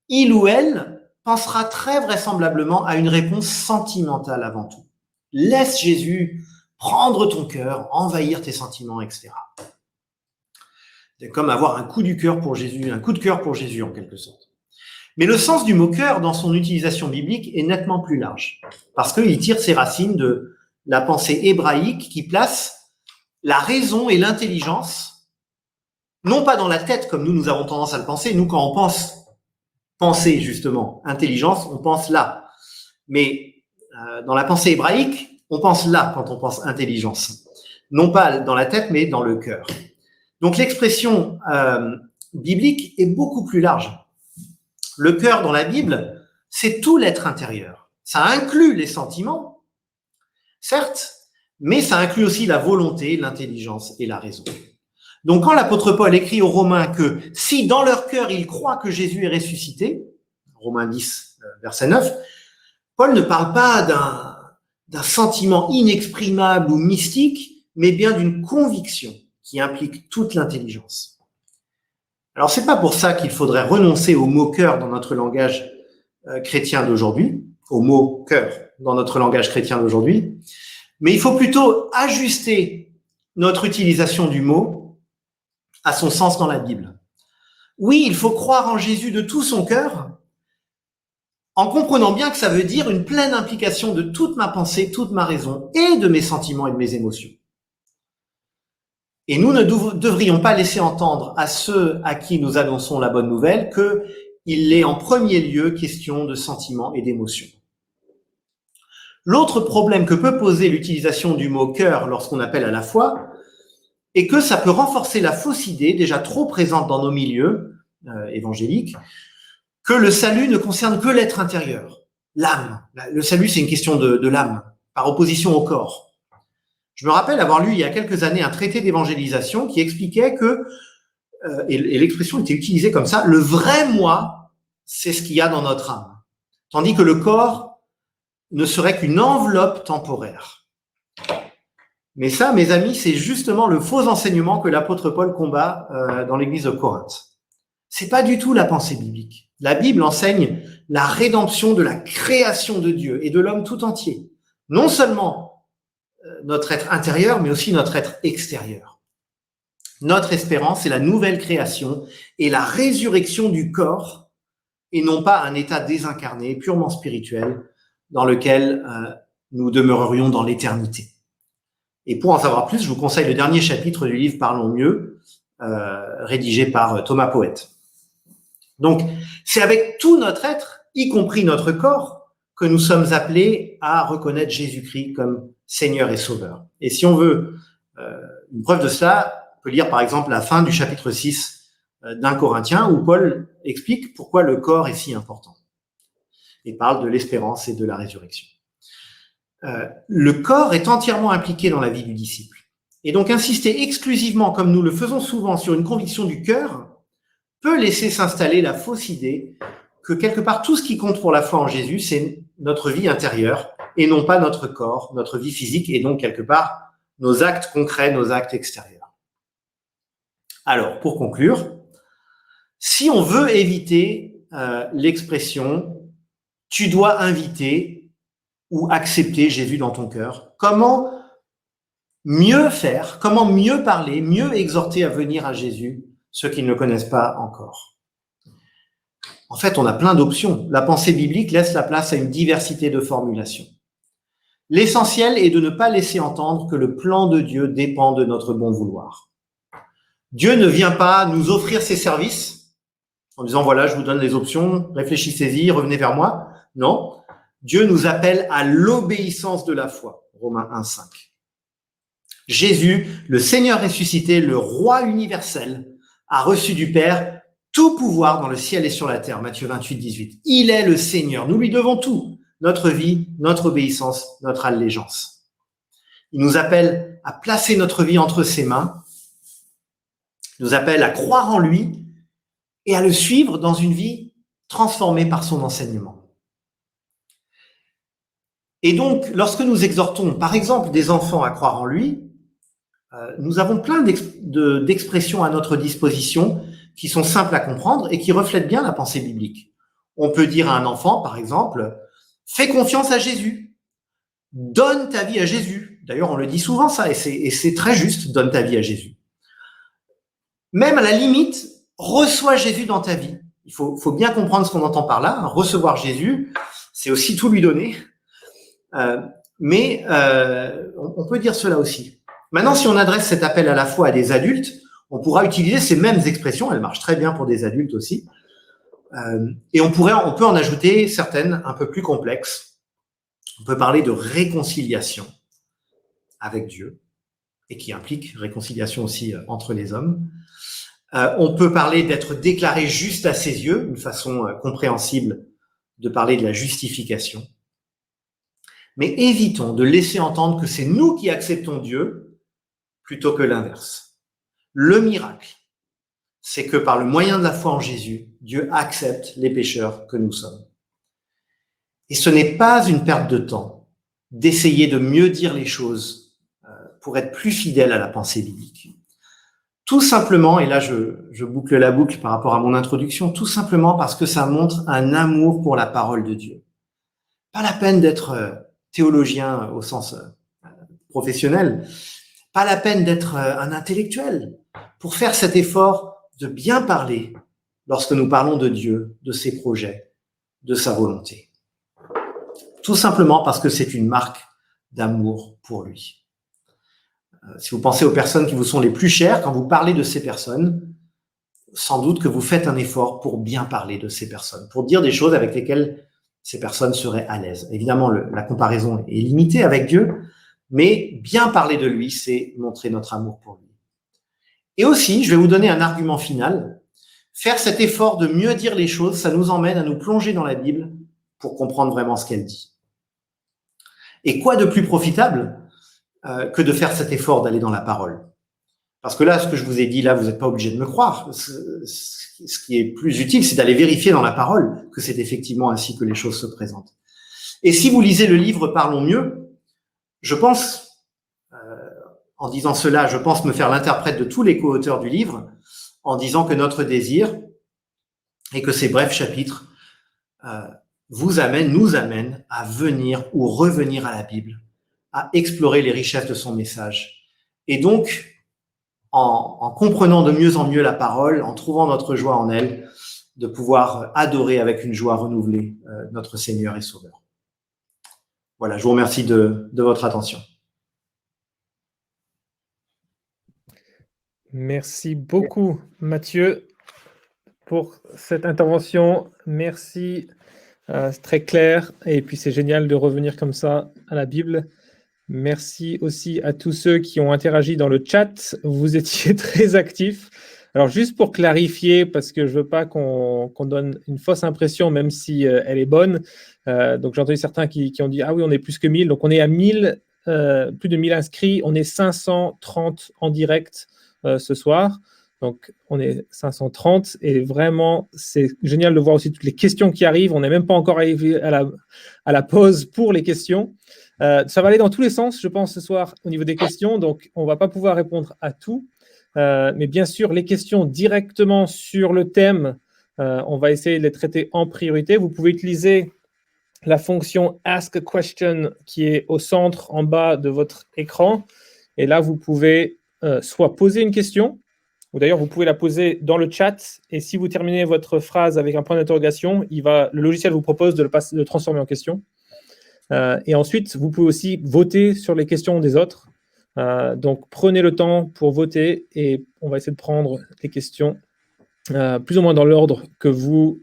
il ou elle pensera très vraisemblablement à une réponse sentimentale avant tout. Laisse Jésus prendre ton cœur, envahir tes sentiments, etc. C'est comme avoir un coup du cœur pour Jésus, un coup de cœur pour Jésus en quelque sorte. Mais le sens du mot cœur dans son utilisation biblique est nettement plus large, parce qu'il tire ses racines de la pensée hébraïque qui place la raison et l'intelligence, non pas dans la tête comme nous avons tendance à le penser. Nous, quand on pense penser justement intelligence, on pense là. Mais dans la pensée hébraïque, on pense là quand on pense intelligence. Non pas dans la tête, mais dans le cœur. Donc l'expression biblique est beaucoup plus large. Le cœur dans la Bible, c'est tout l'être intérieur. Ça inclut les sentiments, certes, mais ça inclut aussi la volonté, l'intelligence et la raison. Donc quand l'apôtre Paul écrit aux Romains que si dans leur cœur ils croient que Jésus est ressuscité, Romains 10, verset 9, Paul ne parle pas d'un sentiment inexprimable ou mystique, mais bien d'une conviction qui implique toute l'intelligence. Alors c'est pas pour ça qu'il faudrait renoncer au mot cœur dans notre langage chrétien d'aujourd'hui, au mot cœur dans notre langage chrétien d'aujourd'hui, mais il faut plutôt ajuster notre utilisation du mot à son sens dans la Bible. Oui, il faut croire en Jésus de tout son cœur, en comprenant bien que ça veut dire une pleine implication de toute ma pensée, toute ma raison, et de mes sentiments et de mes émotions. Et nous ne devrions pas laisser entendre à ceux à qui nous annonçons la bonne nouvelle qu'il est en premier lieu question de sentiments et d'émotions. L'autre problème que peut poser l'utilisation du mot cœur lorsqu'on appelle à la foi est que ça peut renforcer la fausse idée déjà trop présente dans nos milieux évangéliques que le salut ne concerne que l'être intérieur, l'âme. Le salut, c'est une question de l'âme, par opposition au corps. Je me rappelle avoir lu il y a quelques années un traité d'évangélisation qui expliquait que, et l'expression était utilisée comme ça, le vrai moi, c'est ce qu'il y a dans notre âme. Tandis que le corps ne serait qu'une enveloppe temporaire. Mais ça, mes amis, c'est justement le faux enseignement que l'apôtre Paul combat dans l'église de Corinthe. C'est pas du tout la pensée biblique. La Bible enseigne la rédemption de la création de Dieu et de l'homme tout entier. Non seulement notre être intérieur, mais aussi notre être extérieur. Notre espérance, c'est la nouvelle création et la résurrection du corps, et non pas un état désincarné, purement spirituel, dans lequel nous demeurerions dans l'éternité. Et pour en savoir plus, je vous conseille le dernier chapitre du livre Parlons mieux, rédigé par Thomas Poète. Donc, c'est avec tout notre être, y compris notre corps, que nous sommes appelés à reconnaître Jésus-Christ comme Seigneur et Sauveur. Et si on veut une preuve de cela, on peut lire par exemple la fin du chapitre 6 d'1 Corinthiens, où Paul explique pourquoi le corps est si important. et parle de l'espérance et de la résurrection. Le corps est entièrement impliqué dans la vie du disciple. Et donc insister exclusivement, comme nous le faisons souvent, sur une conviction du cœur peut laisser s'installer la fausse idée que quelque part tout ce qui compte pour la foi en Jésus, c'est notre vie intérieure et non pas notre corps, notre vie physique et donc quelque part nos actes concrets, nos actes extérieurs. Alors, pour conclure, si on veut éviter l'expression « tu dois inviter » ou « accepter Jésus dans ton cœur », comment mieux faire, comment mieux parler, mieux exhorter à venir à Jésus ceux qui ne le connaissent pas encore? En fait, on a plein d'options. La pensée biblique laisse la place à une diversité de formulations. L'essentiel est de ne pas laisser entendre que le plan de Dieu dépend de notre bon vouloir. Dieu ne vient pas nous offrir ses services en disant « voilà, je vous donne les options, réfléchissez-y, revenez vers moi ». Non, Dieu nous appelle à l'obéissance de la foi. Romains 1,5. Jésus, le Seigneur ressuscité, le Roi universel, a reçu du Père tout pouvoir dans le ciel et sur la terre. Matthieu 28, 18. Il est le Seigneur. Nous lui devons tout. Notre vie, notre obéissance, notre allégeance. Il nous appelle à placer notre vie entre ses mains. Il nous appelle à croire en lui et à le suivre dans une vie transformée par son enseignement. Et donc, lorsque nous exhortons, par exemple, des enfants à croire en lui, nous avons plein d'expressions à notre disposition qui sont simples à comprendre et qui reflètent bien la pensée biblique. On peut dire à un enfant, par exemple, « Fais confiance à Jésus. Donne ta vie à Jésus. » D'ailleurs, on le dit souvent ça, et c'est très juste, « Donne ta vie à Jésus. » Même à la limite, « Reçois Jésus dans ta vie. » Il faut bien comprendre ce qu'on entend par là. Recevoir Jésus, c'est aussi tout lui donner. Mais on peut dire cela aussi. Maintenant, si on adresse cet appel à la foi à des adultes, on pourra utiliser ces mêmes expressions, elles marchent très bien pour des adultes aussi, et on peut en ajouter certaines un peu plus complexes. On peut parler de réconciliation avec Dieu, et qui implique réconciliation aussi entre les hommes. On peut parler d'être déclaré juste à ses yeux, une façon compréhensible de parler de la justification. Mais évitons de laisser entendre que c'est nous qui acceptons Dieu plutôt que l'inverse. Le miracle, c'est que par le moyen de la foi en Jésus, Dieu accepte les pécheurs que nous sommes. Et ce n'est pas une perte de temps d'essayer de mieux dire les choses pour être plus fidèle à la pensée biblique. Tout simplement, et là je boucle la boucle par rapport à mon introduction, tout simplement parce que ça montre un amour pour la parole de Dieu. Pas la peine d'être théologien au sens professionnel, pas la peine d'être un intellectuel pour faire cet effort de bien parler lorsque nous parlons de Dieu, de ses projets, de sa volonté. Tout simplement parce que c'est une marque d'amour pour lui. Si vous pensez aux personnes qui vous sont les plus chères, quand vous parlez de ces personnes, sans doute que vous faites un effort pour bien parler de ces personnes, pour dire des choses avec lesquelles ces personnes seraient à l'aise. Évidemment, la comparaison est limitée avec Dieu, mais bien parler de lui, c'est montrer notre amour pour lui. Et aussi, je vais vous donner un argument final. Faire cet effort de mieux dire les choses, ça nous emmène à nous plonger dans la Bible pour comprendre vraiment ce qu'elle dit. Et quoi de plus profitable que de faire cet effort d'aller dans la parole? Parce que là, ce que je vous ai dit là, vous n'êtes pas obligé de me croire. Ce qui est plus utile, c'est d'aller vérifier dans la parole que c'est effectivement ainsi que les choses se présentent. Et si vous lisez le livre Parlons mieux, je pense, en disant cela, je pense me faire l'interprète de tous les co-auteurs du livre, en disant que notre désir et que ces brefs chapitres nous amènent à venir ou revenir à la Bible, à explorer les richesses de son message. Et donc, en comprenant de mieux en mieux la parole, en trouvant notre joie en elle, de pouvoir adorer avec une joie renouvelée notre Seigneur et Sauveur. Voilà, je vous remercie de votre attention. Merci beaucoup, Mathieu, pour cette intervention. Merci, c'est très clair. Et puis, c'est génial de revenir comme ça à la Bible. Merci aussi à tous ceux qui ont interagi dans le chat. Vous étiez très actifs. Alors, juste pour clarifier, parce que je ne veux pas qu'on donne une fausse impression, même si elle est bonne. Donc, j'ai entendu certains qui ont dit « Ah oui, on est plus que 1000 ». Donc, on est à 1000, plus de 1000 inscrits. On est 530 en direct ce soir. Donc, on est 530. Et vraiment, c'est génial de voir aussi toutes les questions qui arrivent. On n'est même pas encore arrivé à la pause pour les questions. Ça va aller dans tous les sens, je pense, ce soir, au niveau des questions. Donc, on ne va pas pouvoir répondre à tout. Mais bien sûr, les questions directement sur le thème, on va essayer de les traiter en priorité. Vous pouvez utiliser la fonction Ask a Question qui est au centre, en bas de votre écran. Et là, vous pouvez soit poser une question, ou d'ailleurs, vous pouvez la poser dans le chat. Et si vous terminez votre phrase avec un point d'interrogation, le logiciel vous propose de le transformer en question. Et ensuite, vous pouvez aussi voter sur les questions des autres. Donc, prenez le temps pour voter et on va essayer de prendre les questions plus ou moins dans l'ordre que vous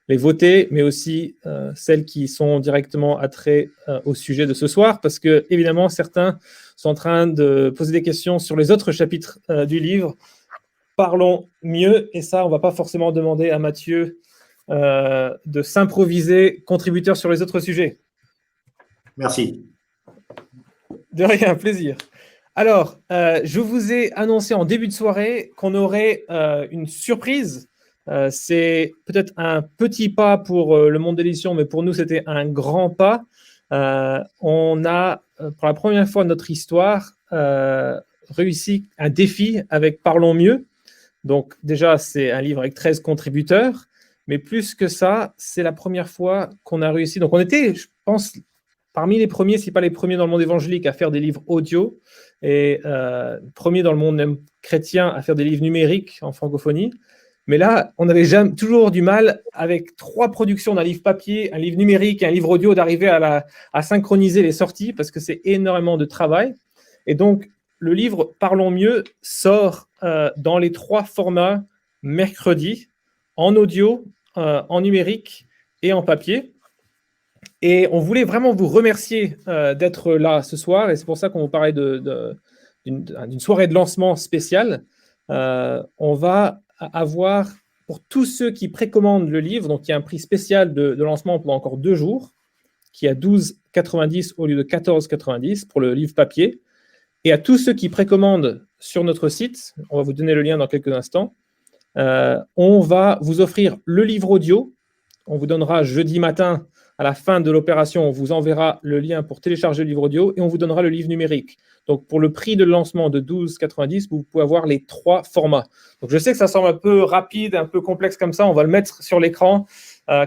les votez, mais aussi celles qui sont directement attrées au sujet de ce soir, parce que, évidemment, certains sont en train de poser des questions sur les autres chapitres du livre. Parlons mieux, et ça, on ne va pas forcément demander à Mathieu de s'improviser contributeur sur les autres sujets. Merci. De rien, plaisir. Alors, je vous ai annoncé en début de soirée qu'on aurait une surprise. C'est peut-être un petit pas pour le monde de l'édition, mais pour nous, c'était un grand pas. On a, pour la première fois de notre histoire, réussi un défi avec Parlons mieux. Donc, déjà, c'est un livre avec 13 contributeurs. Mais plus que ça, c'est la première fois qu'on a réussi. Donc, on était, je pense, parmi les premiers, si pas les premiers dans le monde évangélique à faire des livres audio et premiers dans le monde même chrétien à faire des livres numériques en francophonie. Mais là, on avait toujours du mal avec 3 productions d'un livre papier, un livre numérique et un livre audio d'arriver à synchroniser les sorties parce que c'est énormément de travail. Et donc, le livre Parlons mieux sort dans les 3 formats mercredi, en audio, en numérique et en papier. Et on voulait vraiment vous remercier d'être là ce soir, et c'est pour ça qu'on vous parlait d'une soirée de lancement spéciale. On va avoir, pour tous ceux qui précommandent le livre, donc il y a un prix spécial de lancement pendant encore 2 jours, qui est à 12,90 au lieu de 14,90 pour le livre papier. Et à tous ceux qui précommandent sur notre site, on va vous donner le lien dans quelques instants, on va vous offrir le livre audio. On vous donnera jeudi matin, à la fin de l'opération, on vous enverra le lien pour télécharger le livre audio et on vous donnera le livre numérique. Donc, pour le prix de lancement de 12,90, vous pouvez avoir les 3 formats. Donc, je sais que ça semble un peu rapide, un peu complexe comme ça. On va le mettre sur l'écran.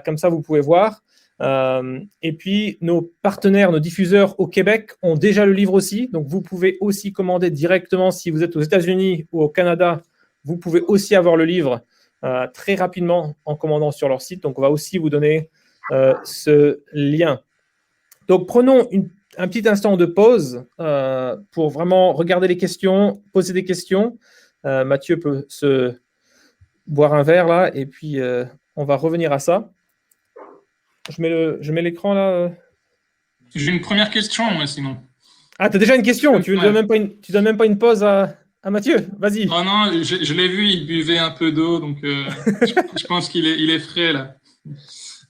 Comme ça, vous pouvez voir. Et puis, nos partenaires, nos diffuseurs au Québec ont déjà le livre aussi. Donc, vous pouvez aussi commander directement si vous êtes aux États-Unis ou au Canada. Vous pouvez aussi avoir le livre très rapidement en commandant sur leur site. Donc, on va aussi vous donner ce lien. Donc, prenons un petit instant de pause pour vraiment regarder les questions, poser des questions. Mathieu peut se boire un verre là et puis on va revenir à ça. Je mets l'écran là. J'ai une première question, moi, sinon. Ah, tu as déjà une question? Tu ne donnes même pas une pause à Mathieu? Vas-y. Oh non, je l'ai vu, il buvait un peu d'eau, donc je pense qu'il est frais là.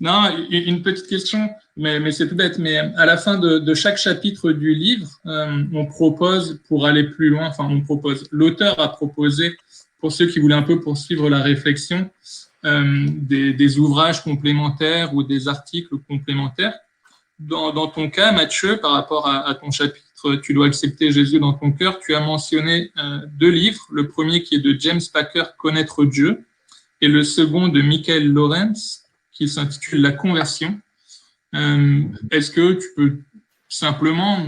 Non, une petite question, mais c'est tout bête. Mais à la fin de chaque chapitre du livre, on propose, pour aller plus loin, l'auteur a proposé, pour ceux qui voulaient un peu poursuivre la réflexion, des ouvrages complémentaires ou des articles complémentaires. Dans ton cas, Mathieu, par rapport à ton chapitre « Tu dois accepter Jésus dans ton cœur », tu as mentionné 2 livres. Le premier qui est de James Packer, « Connaître Dieu », et le second de Michael Lawrence, qui s'intitule « La conversion ». Est-ce que tu peux simplement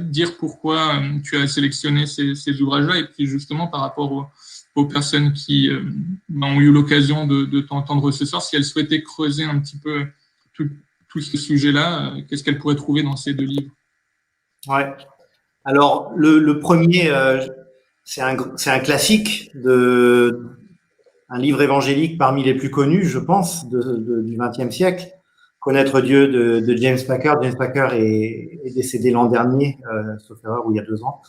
dire pourquoi tu as sélectionné ces ouvrages-là, et puis justement par rapport aux personnes qui ont eu l'occasion de t'entendre ce soir, si elles souhaitaient creuser un petit peu tout ce sujet-là, qu'est-ce qu'elles pourraient trouver dans ces 2 livres? Ouais. Alors, le premier, c'est un classique un livre évangélique parmi les plus connus, je pense, du XXe siècle. Connaître Dieu de James Packer. James Packer est décédé l'an dernier, sauf erreur, ou il y a 2 ans.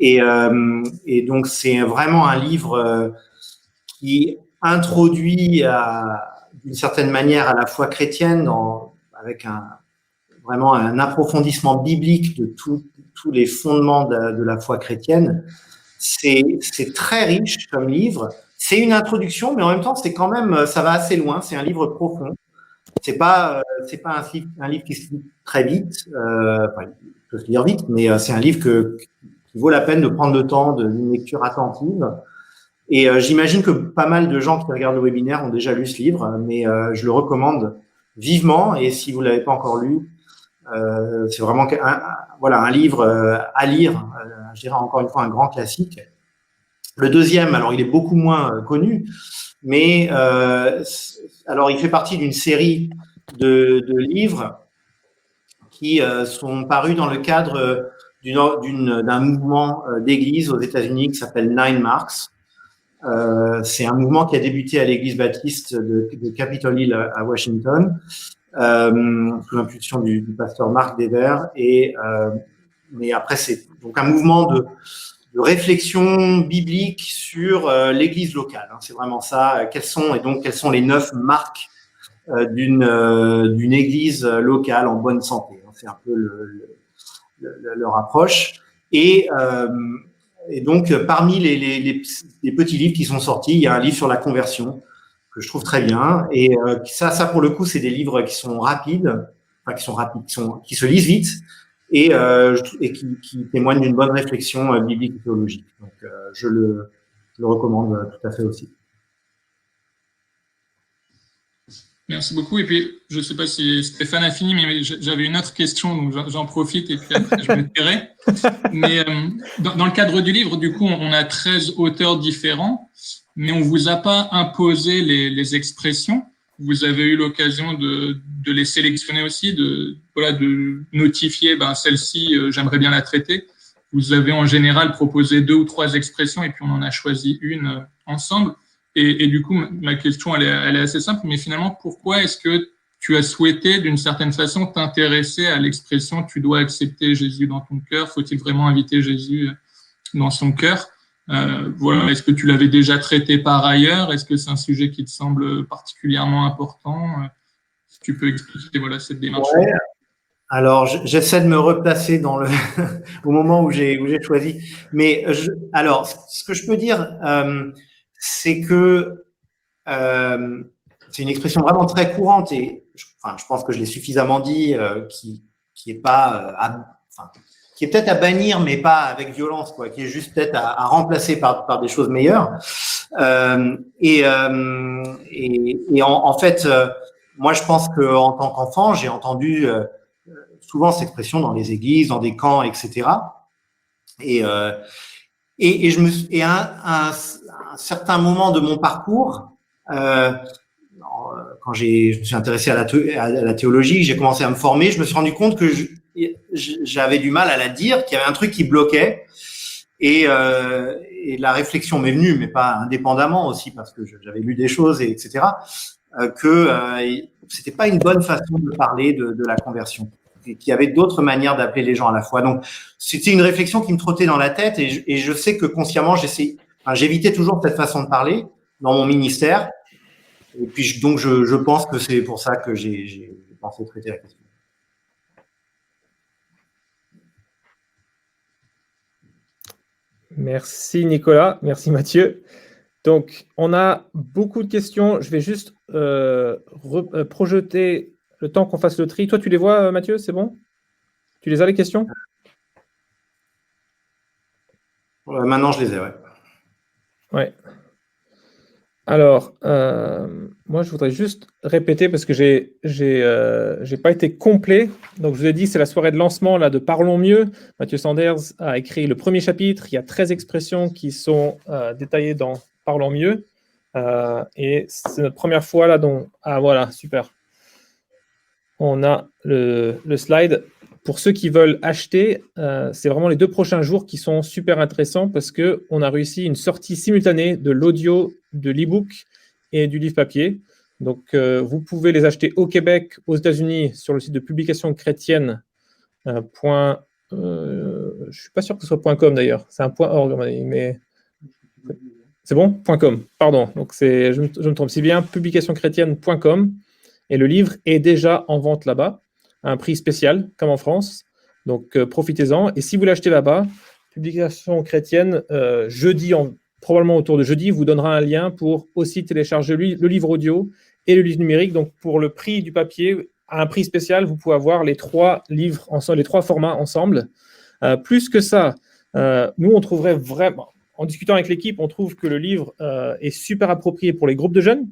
Et donc, c'est vraiment un livre qui introduit d'une certaine manière à la foi chrétienne, avec vraiment un approfondissement biblique de tous les fondements de la foi chrétienne. C'est très riche comme livre. C'est une introduction, mais en même temps, c'est quand même, ça va assez loin. C'est un livre profond. C'est pas un livre qui se lit très vite. Enfin, il peut se lire vite, mais c'est un livre qui vaut la peine de prendre le temps d'une lecture attentive. Et j'imagine que pas mal de gens qui regardent le webinaire ont déjà lu ce livre, mais je le recommande vivement. Et si vous l'avez pas encore lu, c'est vraiment un livre à lire. Je dirais encore une fois un grand classique. Le deuxième, alors il est beaucoup moins connu, mais alors il fait partie d'une série de livres qui sont parus dans le cadre d'un mouvement d'église aux États-Unis qui s'appelle Nine Marks. C'est un mouvement qui a débuté à l'église baptiste de Capitol Hill à Washington, sous l'impulsion du pasteur Mark Dever. Mais après, c'est donc un mouvement de réflexion biblique sur l'église locale. C'est vraiment ça. Quelles sont les 9 marques d'une église locale en bonne santé? C'est un peu leur approche. Et donc, parmi les petits livres qui sont sortis, il y a un livre sur la conversion que je trouve très bien. Et ça pour le coup, c'est des livres qui sont rapides, qui se lisent vite et qui témoignent d'une bonne réflexion biblique et théologique. Donc, je le recommande tout à fait aussi. Merci beaucoup. Et puis, je ne sais pas si Stéphane a fini, mais j'avais une autre question, donc j'en profite et puis après, je me tairai. Mais dans le cadre du livre, du coup, on a 13 auteurs différents, mais on ne vous a pas imposé les expressions. Vous avez eu l'occasion de les sélectionner aussi, de notifier, celle-ci, j'aimerais bien la traiter. Vous avez en général proposé 2 ou 3 expressions et puis on en a choisi une ensemble. Et du coup, ma question, elle est assez simple, mais finalement, pourquoi est-ce que tu as souhaité, d'une certaine façon, t'intéresser à l'expression « tu dois accepter Jésus dans ton cœur », faut-il vraiment inviter Jésus dans son cœur? Est-ce que tu l'avais déjà traité par ailleurs? Est-ce que c'est un sujet qui te semble particulièrement important? Si tu peux expliquer cette démarche. Ouais. Alors, j'essaie de me replacer au moment où j'ai choisi. Mais alors, ce que je peux dire, c'est que c'est une expression vraiment très courante et je pense que je l'ai suffisamment dit, qui est peut-être à bannir, mais pas avec violence, quoi, qui est juste peut-être à remplacer par des choses meilleures. En fait, moi, je pense que en tant qu'enfant, j'ai entendu souvent cette expression dans les églises, dans des camps, etc. Et à un certain moment de mon parcours, quand je me suis intéressé à la théologie, j'ai commencé à me former, je me suis rendu compte que j'avais du mal à la dire, qu'il y avait un truc qui bloquait. Et la réflexion m'est venue, mais pas indépendamment aussi, parce que j'avais lu des choses, etc., que c'était pas une bonne façon de parler de la conversion, qu'il y avait d'autres manières d'appeler les gens à la foi. Donc, c'était une réflexion qui me trottait dans la tête, et je sais que consciemment, j'évitais toujours cette façon de parler dans mon ministère. Et puis, donc, je pense que c'est pour ça que j'ai pensé traiter la question. Merci Nicolas, merci Mathieu. Donc, on a beaucoup de questions. Je vais juste projeter le temps qu'on fasse le tri. Toi, tu les vois, Mathieu, c'est bon? Tu les as, les questions? Maintenant, je les ai, ouais. Ouais. Alors, moi, je voudrais juste répéter parce que j'ai pas été complet. Donc, je vous ai dit, c'est la soirée de lancement là, de Parlons mieux. Mathieu Sanders a écrit le premier chapitre. Il y a 13 expressions qui sont détaillées dans Parlons mieux. Et c'est notre première fois là. Donc, ah, voilà, super. On a le slide. Pour ceux qui veulent acheter, c'est vraiment les 2 prochains jours qui sont super intéressants parce qu'on a réussi une sortie simultanée de l'audio, de l'e-book et du livre papier. Donc, vous pouvez les acheter au Québec, aux États-Unis, sur le site de publication chrétienne. ne suis pas sûr que ce soit .com d'ailleurs. C'est un .org, mais c'est bon? .com, pardon. Donc, je me trompe. C'est bien publicationchrétienne.com et le livre est déjà en vente là-bas, à un prix spécial, comme en France. Donc, profitez-en. Et si vous l'achetez là-bas, Publication Chrétienne, probablement autour de jeudi, vous donnera un lien pour aussi télécharger le livre audio et le livre numérique. Donc, pour le prix du papier, à un prix spécial, vous pouvez avoir les 3 livres ensemble, les 3 formats ensemble. Plus que ça, nous, on trouverait vraiment, en discutant avec l'équipe, on trouve que le livre est super approprié pour les groupes de jeunes.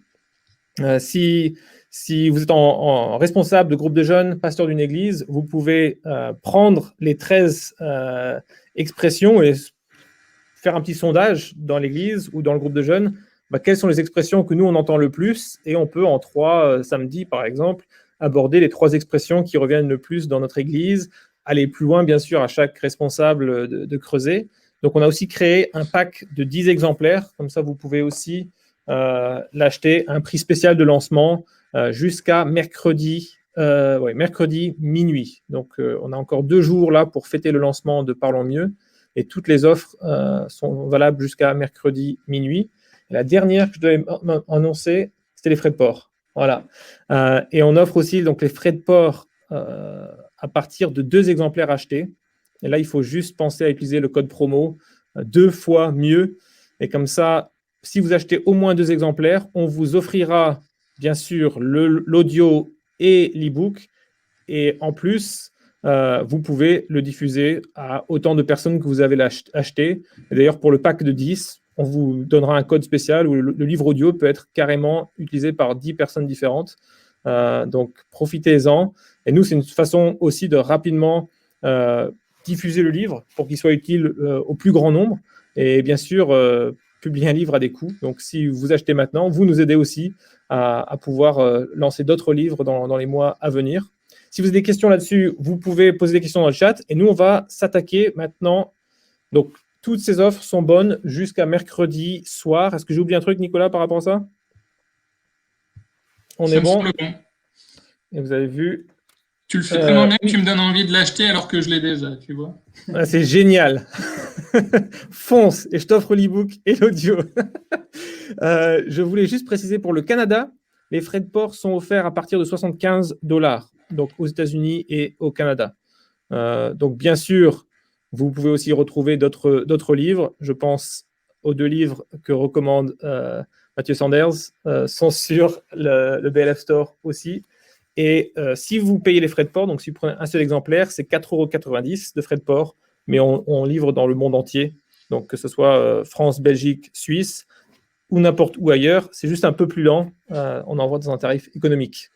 Si vous êtes en responsable de groupe de jeunes, pasteur d'une église, vous pouvez prendre les 13 expressions et faire un petit sondage dans l'église ou dans le groupe de jeunes. Quelles sont les expressions que nous, on entend le plus? Et on peut, en 3 samedis, par exemple, aborder les 3 expressions qui reviennent le plus dans notre église, aller plus loin, bien sûr, à chaque responsable de creuser. Donc, on a aussi créé un pack de 10 exemplaires. Comme ça, vous pouvez aussi l'acheter à un prix spécial de lancement jusqu'à mercredi minuit. Donc, on a encore 2 jours là pour fêter le lancement de Parlons Mieux. Et toutes les offres sont valables jusqu'à mercredi minuit. Et la dernière que je devais annoncer, c'était les frais de port. Voilà. Et on offre aussi donc, les frais de port à partir de 2 exemplaires achetés. Et là, il faut juste penser à utiliser le code promo 2 fois mieux. Et comme ça, si vous achetez au moins 2 exemplaires, on vous offrira bien sûr l'audio et l'e-book. Et en plus, vous pouvez le diffuser à autant de personnes que vous avez acheté. Et d'ailleurs, pour le pack de 10, on vous donnera un code spécial où le livre audio peut être carrément utilisé par 10 personnes différentes. Donc, profitez-en. Et nous, c'est une façon aussi de rapidement diffuser le livre pour qu'il soit utile au plus grand nombre. Et bien sûr, publier un livre a des coûts. Donc, si vous achetez maintenant, vous nous aidez aussi à pouvoir lancer d'autres livres dans les mois à venir. Si vous avez des questions là-dessus, vous pouvez poser des questions dans le chat. Et nous, on va s'attaquer maintenant. Donc, toutes ces offres sont bonnes jusqu'à mercredi soir. Est-ce que j'ai oublié un truc, Nicolas, par rapport à ça? On est bon. Et vous avez vu. Tu le fais tellement bien que tu me donnes envie de l'acheter alors que je l'ai déjà, tu vois. C'est génial. Fonce et je t'offre l'e-book et l'audio. Je voulais juste préciser pour le Canada, les frais de port sont offerts à partir de $75, donc aux États-Unis et au Canada. Donc bien sûr, vous pouvez aussi retrouver d'autres livres. Je pense aux 2 livres que recommande Mathieu Sanders, sont sur le BLF Store aussi. Et si vous payez les frais de port, donc si vous prenez un seul exemplaire, c'est 4,90 € de frais de port, mais on livre dans le monde entier. Donc que ce soit France, Belgique, Suisse ou n'importe où ailleurs, c'est juste un peu plus lent. On envoie dans un tarif économique.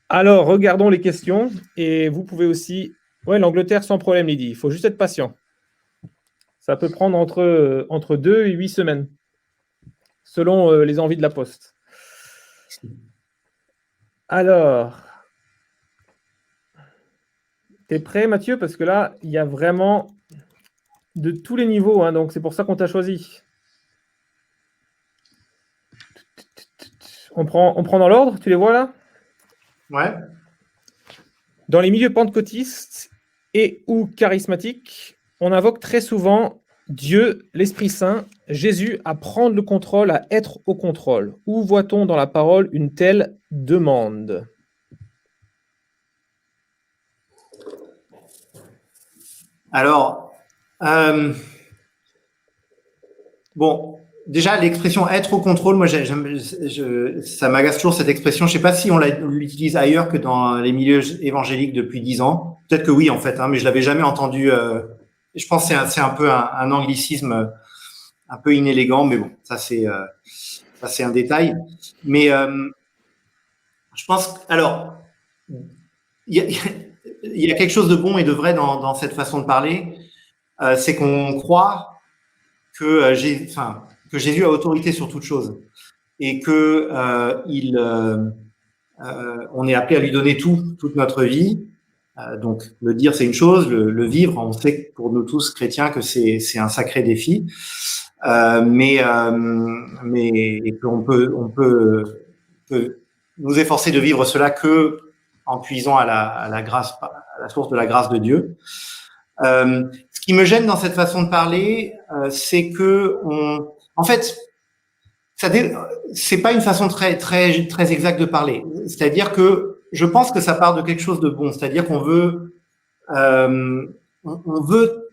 Alors, regardons les questions. Et vous pouvez aussi... Ouais, l'Angleterre sans problème, Lydie. Il faut juste être patient. Ça peut prendre entre 2 et 8 semaines, selon les envies de la Poste. Alors, t'es prêt, Mathieu? Parce que là, il y a vraiment de tous les niveaux, hein, donc c'est pour ça qu'on t'a choisi. On prend dans l'ordre, tu les vois là? Ouais. Dans les milieux pentecôtistes et ou charismatiques, on invoque très souvent Dieu, l'Esprit Saint, Jésus à prendre le contrôle, à être au contrôle. Où voit-on dans la parole une telle demande? Alors, bon, déjà, l'expression être au contrôle, moi, ça m'agace toujours cette expression. Je sais pas si on l'utilise ailleurs que dans les milieux évangéliques depuis 10 ans. Peut-être que oui, en fait, hein, mais je l'avais jamais entendu. Je pense que c'est un peu un anglicisme un peu inélégant, mais bon, ça c'est un détail. Mais je pense, alors, il y a quelque chose de bon et de vrai dans cette façon de parler. C'est qu'on croit que Jésus a autorité sur toute chose et que on est appelé à lui donner toute notre vie. Donc le dire c'est une chose, le vivre, on sait que pour nous tous chrétiens que c'est un sacré défi, mais qu'on peut nous efforcer de vivre cela que en puisant à la grâce, à la source de la grâce de Dieu. Ce qui me gêne dans cette façon de parler, c'est que en fait, c'est pas une façon très exacte de parler. C'est-à-dire que je pense que ça part de quelque chose de bon. C'est-à-dire qu'on veut, on veut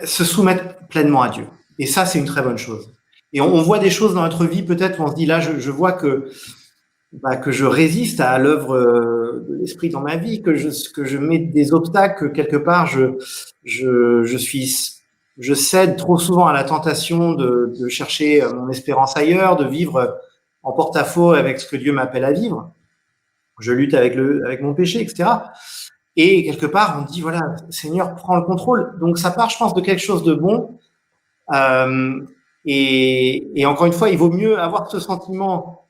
se soumettre pleinement à Dieu. Et ça, c'est une très bonne chose. Et on voit des choses dans notre vie, peut-être, où on se dit là, je vois que je résiste à l'œuvre de l'esprit dans ma vie, que je mets des obstacles, que quelque part je cède trop souvent à la tentation de chercher mon espérance ailleurs, de vivre en porte-à-faux avec ce que Dieu m'appelle à vivre. Je lutte avec mon péché, etc. Et quelque part, on dit voilà, Seigneur, prends le contrôle. Donc ça part, je pense, de quelque chose de bon. Et encore une fois, il vaut mieux avoir ce sentiment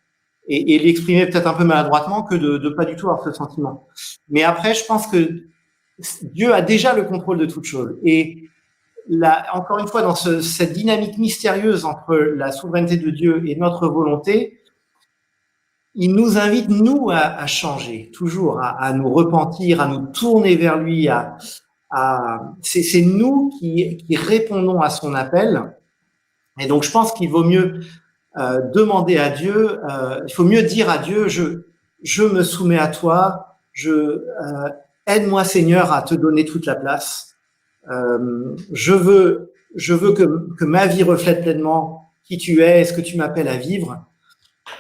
et l'exprimer peut-être un peu maladroitement que de pas du tout avoir ce sentiment. Mais après, je pense que Dieu a déjà le contrôle de toute chose. Et là, encore une fois, dans cette dynamique mystérieuse entre la souveraineté de Dieu et notre volonté, il nous invite, nous, à changer, toujours, à nous repentir, à nous tourner vers lui, c'est nous qui répondons à son appel. Et donc, je pense qu'il vaut mieux demander à Dieu, il faut mieux dire à Dieu, je me soumets à toi, aide-moi Seigneur à te donner toute la place. Je veux que ma vie reflète pleinement qui tu es et ce que tu m'appelles à vivre.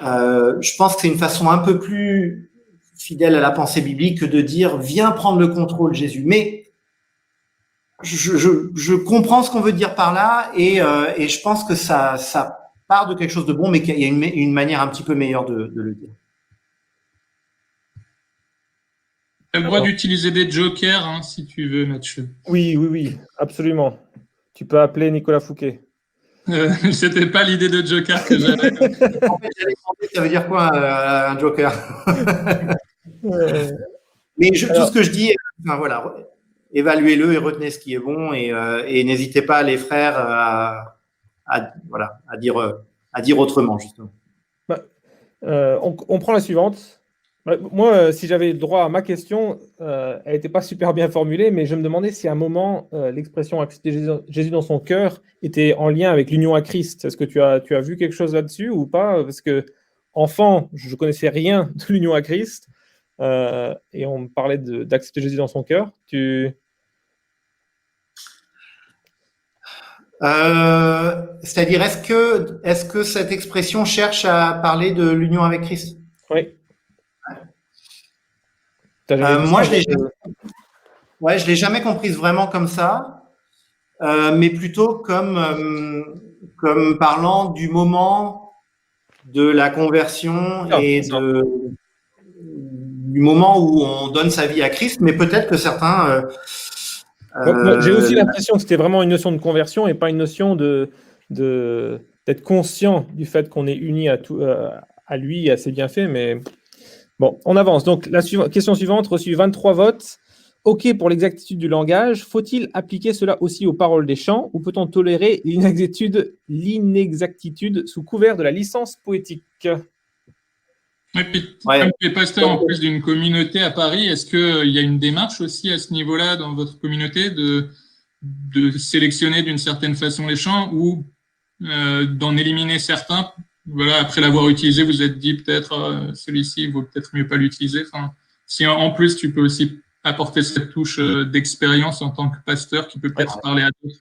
Je pense que c'est une façon un peu plus fidèle à la pensée biblique que de dire viens prendre le contrôle Jésus. Mais je comprends ce qu'on veut dire par là et je pense que ça part de quelque chose de bon, mais qu'il y a une manière un petit peu meilleure de le dire. Tu as le droit d'utiliser des jokers, hein, si tu veux, Mathieu. Oui, absolument. Tu peux appeler Nicolas Fouquet. C'était pas l'idée de joker que j'avais. En fait, j'allais demander, ça veut dire quoi un joker? Mais tout ce que je dis, enfin, voilà, évaluez-le et retenez ce qui est bon et n'hésitez pas, les frères, à dire autrement, justement. On prend la suivante. Moi, si j'avais droit à ma question, elle n'était pas super bien formulée, mais je me demandais si à un moment, l'expression accepter Jésus dans son cœur était en lien avec l'union à Christ. Est-ce que tu as vu quelque chose là-dessus ou pas? Parce que, enfant, je ne connaissais rien de l'union à Christ et on me parlait d'accepter Jésus dans son cœur. C'est-à-dire, est-ce que cette expression cherche à parler de l'union avec Christ? Oui. Moi, je l'ai jamais comprise vraiment comme ça, mais plutôt comme parlant du moment de la conversion et du moment où on donne sa vie à Christ. Mais peut-être que certains j'ai aussi l'impression que c'était vraiment une notion de conversion et pas une notion d'être conscient du fait qu'on est uni à lui et à ses bienfaits. Mais bon, on avance. Donc, question suivante, reçu 23 votes. OK pour l'exactitude du langage. Faut-il appliquer cela aussi aux paroles des chants ou peut-on tolérer l'inexactitude sous couvert de la licence poétique? Et puis, comme tu es pasteur en plus d'une communauté à Paris, est-ce qu'il y a une démarche aussi à ce niveau-là dans votre communauté de sélectionner d'une certaine façon les chants ou d'en éliminer certains? Voilà, après l'avoir utilisé, vous êtes dit peut-être celui-ci, il vaut peut-être mieux pas l'utiliser. Enfin, si en plus tu peux aussi apporter cette touche d'expérience en tant que pasteur qui peut peut-être parler à d'autres.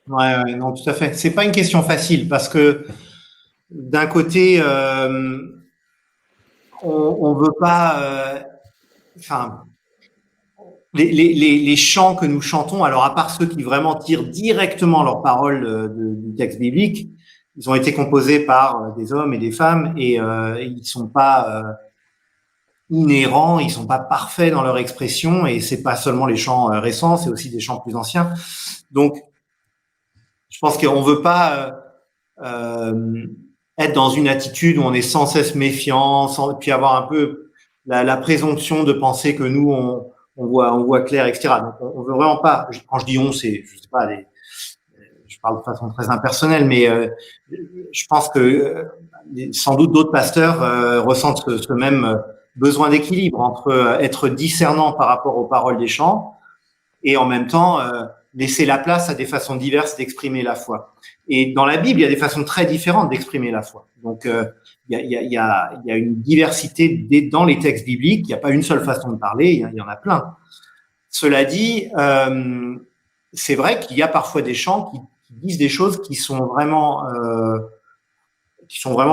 Ouais, non, tout à fait. C'est pas une question facile parce que d'un côté, on veut pas, enfin, les chants que nous chantons, alors à part ceux qui vraiment tirent directement leurs paroles du texte biblique, ils ont été composés par des hommes et des femmes et ils sont pas inhérents, ils sont pas parfaits dans leur expression et c'est pas seulement les chants récents, c'est aussi des chants plus anciens. Donc, je pense qu'on veut pas être dans une attitude où on est sans cesse méfiant, puis avoir un peu la présomption de penser que nous on voit clair, etc. Donc on veut vraiment pas. Quand je dis on, c'est, je sais pas, je parle de façon très impersonnelle, mais je pense que sans doute d'autres pasteurs ressentent ce même besoin d'équilibre entre être discernant par rapport aux paroles des chants et en même temps laisser la place à des façons diverses d'exprimer la foi. Et dans la Bible, il y a des façons très différentes d'exprimer la foi. Donc, il y a une diversité dans les textes bibliques. Il n'y a pas une seule façon de parler, il y en a plein. Cela dit, c'est vrai qu'il y a parfois des chants qui disent des choses qui sont vraiment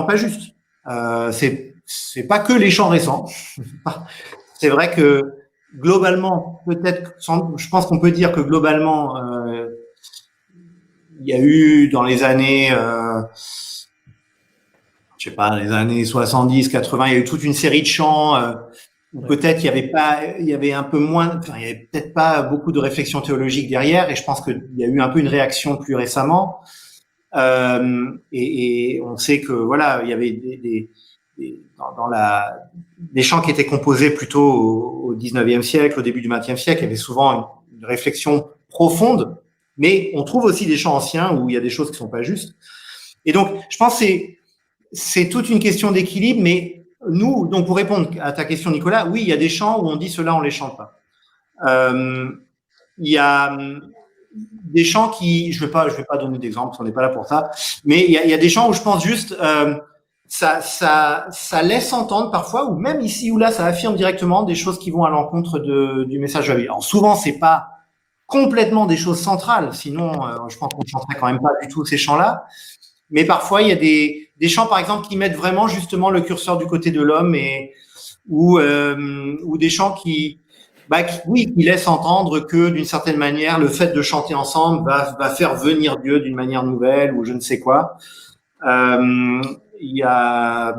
pas justes. C'est pas que les chants récents. C'est vrai que globalement, je pense qu'on peut dire que globalement, il y a eu dans les années, je sais pas, les années 70, 80, il y a eu toute une série de chants où peut-être il y avait un peu moins, enfin, il y avait peut-être pas beaucoup de réflexion théologique derrière, et je pense qu'il y a eu un peu une réaction plus récemment. Et on sait que voilà, il y avait des chants qui étaient composés plutôt au 19e siècle, au début du 20e siècle, il y avait souvent une réflexion profonde, mais on trouve aussi des chants anciens où il y a des choses qui sont pas justes. Et donc, je pense que c'est toute une question d'équilibre, mais nous, donc pour répondre à ta question, Nicolas, oui, il y a des chants où on dit cela, on les chante pas. Il y a des chants qui, je vais pas donner d'exemple, parce qu'on n'est pas là pour ça, mais il y a des chants où je pense juste, ça laisse entendre parfois, ou même ici ou là, ça affirme directement des choses qui vont à l'encontre du message de la Bible. Alors souvent, c'est pas complètement des choses centrales, sinon, je pense qu'on ne chanterait quand même pas du tout ces chants-là. Mais parfois, il y a des chants, par exemple, qui mettent vraiment justement le curseur du côté de l'homme, ou des chants qui laissent entendre que d'une certaine manière, le fait de chanter ensemble va faire venir Dieu d'une manière nouvelle, ou je ne sais quoi. Il y a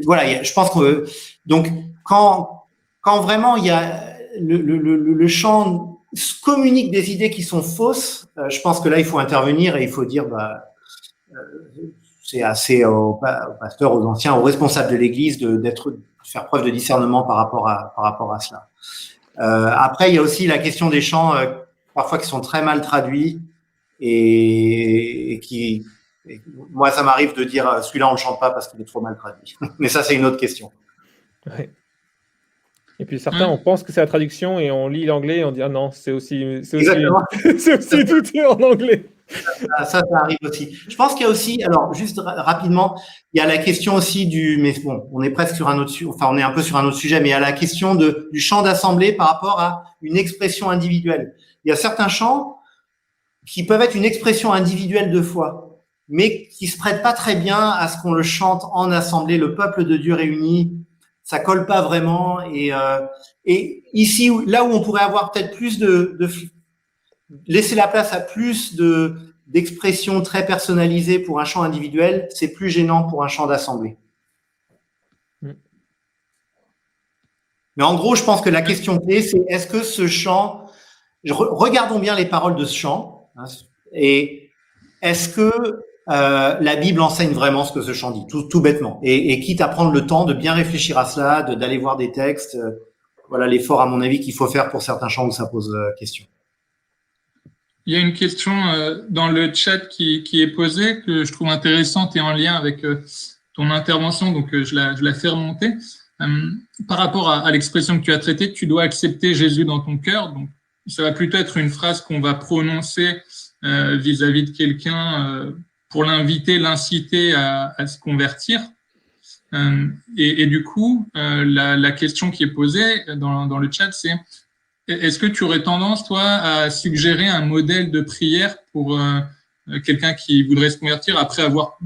voilà, je pense que donc quand vraiment il y a le chant communique des idées qui sont fausses, je pense que là il faut intervenir et il faut dire c'est assez aux pasteurs, aux anciens, aux responsables de l'Église de faire preuve de discernement par rapport à cela. Après il y a aussi la question des chants parfois qui sont très mal traduits et qui moi, ça m'arrive de dire celui-là, on le chante pas parce qu'il est trop mal traduit. Mais ça, c'est une autre question. Ouais. Et puis certains, on pense que c'est la traduction et on lit l'anglais et on dit ah non, c'est aussi tout est en anglais. Ça arrive aussi. Je pense qu'il y a aussi, alors juste rapidement, il y a la question aussi mais bon, on est presque sur un autre, on est un peu sur un autre sujet, mais il y a la question du chant d'assemblée par rapport à une expression individuelle. Il y a certains chants qui peuvent être une expression individuelle de foi, mais qui se prête pas très bien à ce qu'on le chante en assemblée, le peuple de Dieu réuni. Ça colle pas vraiment. Et ici, là où on pourrait avoir peut-être plus laisser la place à plus d'expressions très personnalisées pour un chant individuel, c'est plus gênant pour un chant d'assemblée. Mais en gros, je pense que la question clé, c'est est-ce que ce chant, regardons bien les paroles de ce chant, hein, et est-ce que la Bible enseigne vraiment ce que ce chant dit, tout bêtement, et quitte à prendre le temps de bien réfléchir à cela, d'aller voir des textes, voilà l'effort à mon avis qu'il faut faire pour certains chants où ça pose question. Il y a une question dans le chat qui est posée que je trouve intéressante et en lien avec ton intervention, donc je la fais remonter. Par rapport à l'expression que tu as traitée, tu dois accepter Jésus dans ton cœur. Donc, ça va plutôt être une phrase qu'on va prononcer vis-à-vis de quelqu'un pour l'inviter, l'inciter à se convertir. Et du coup, la question qui est posée dans le chat, c'est est-ce que tu aurais tendance, toi, à suggérer un modèle de prière pour quelqu'un qui voudrait se convertir après avoir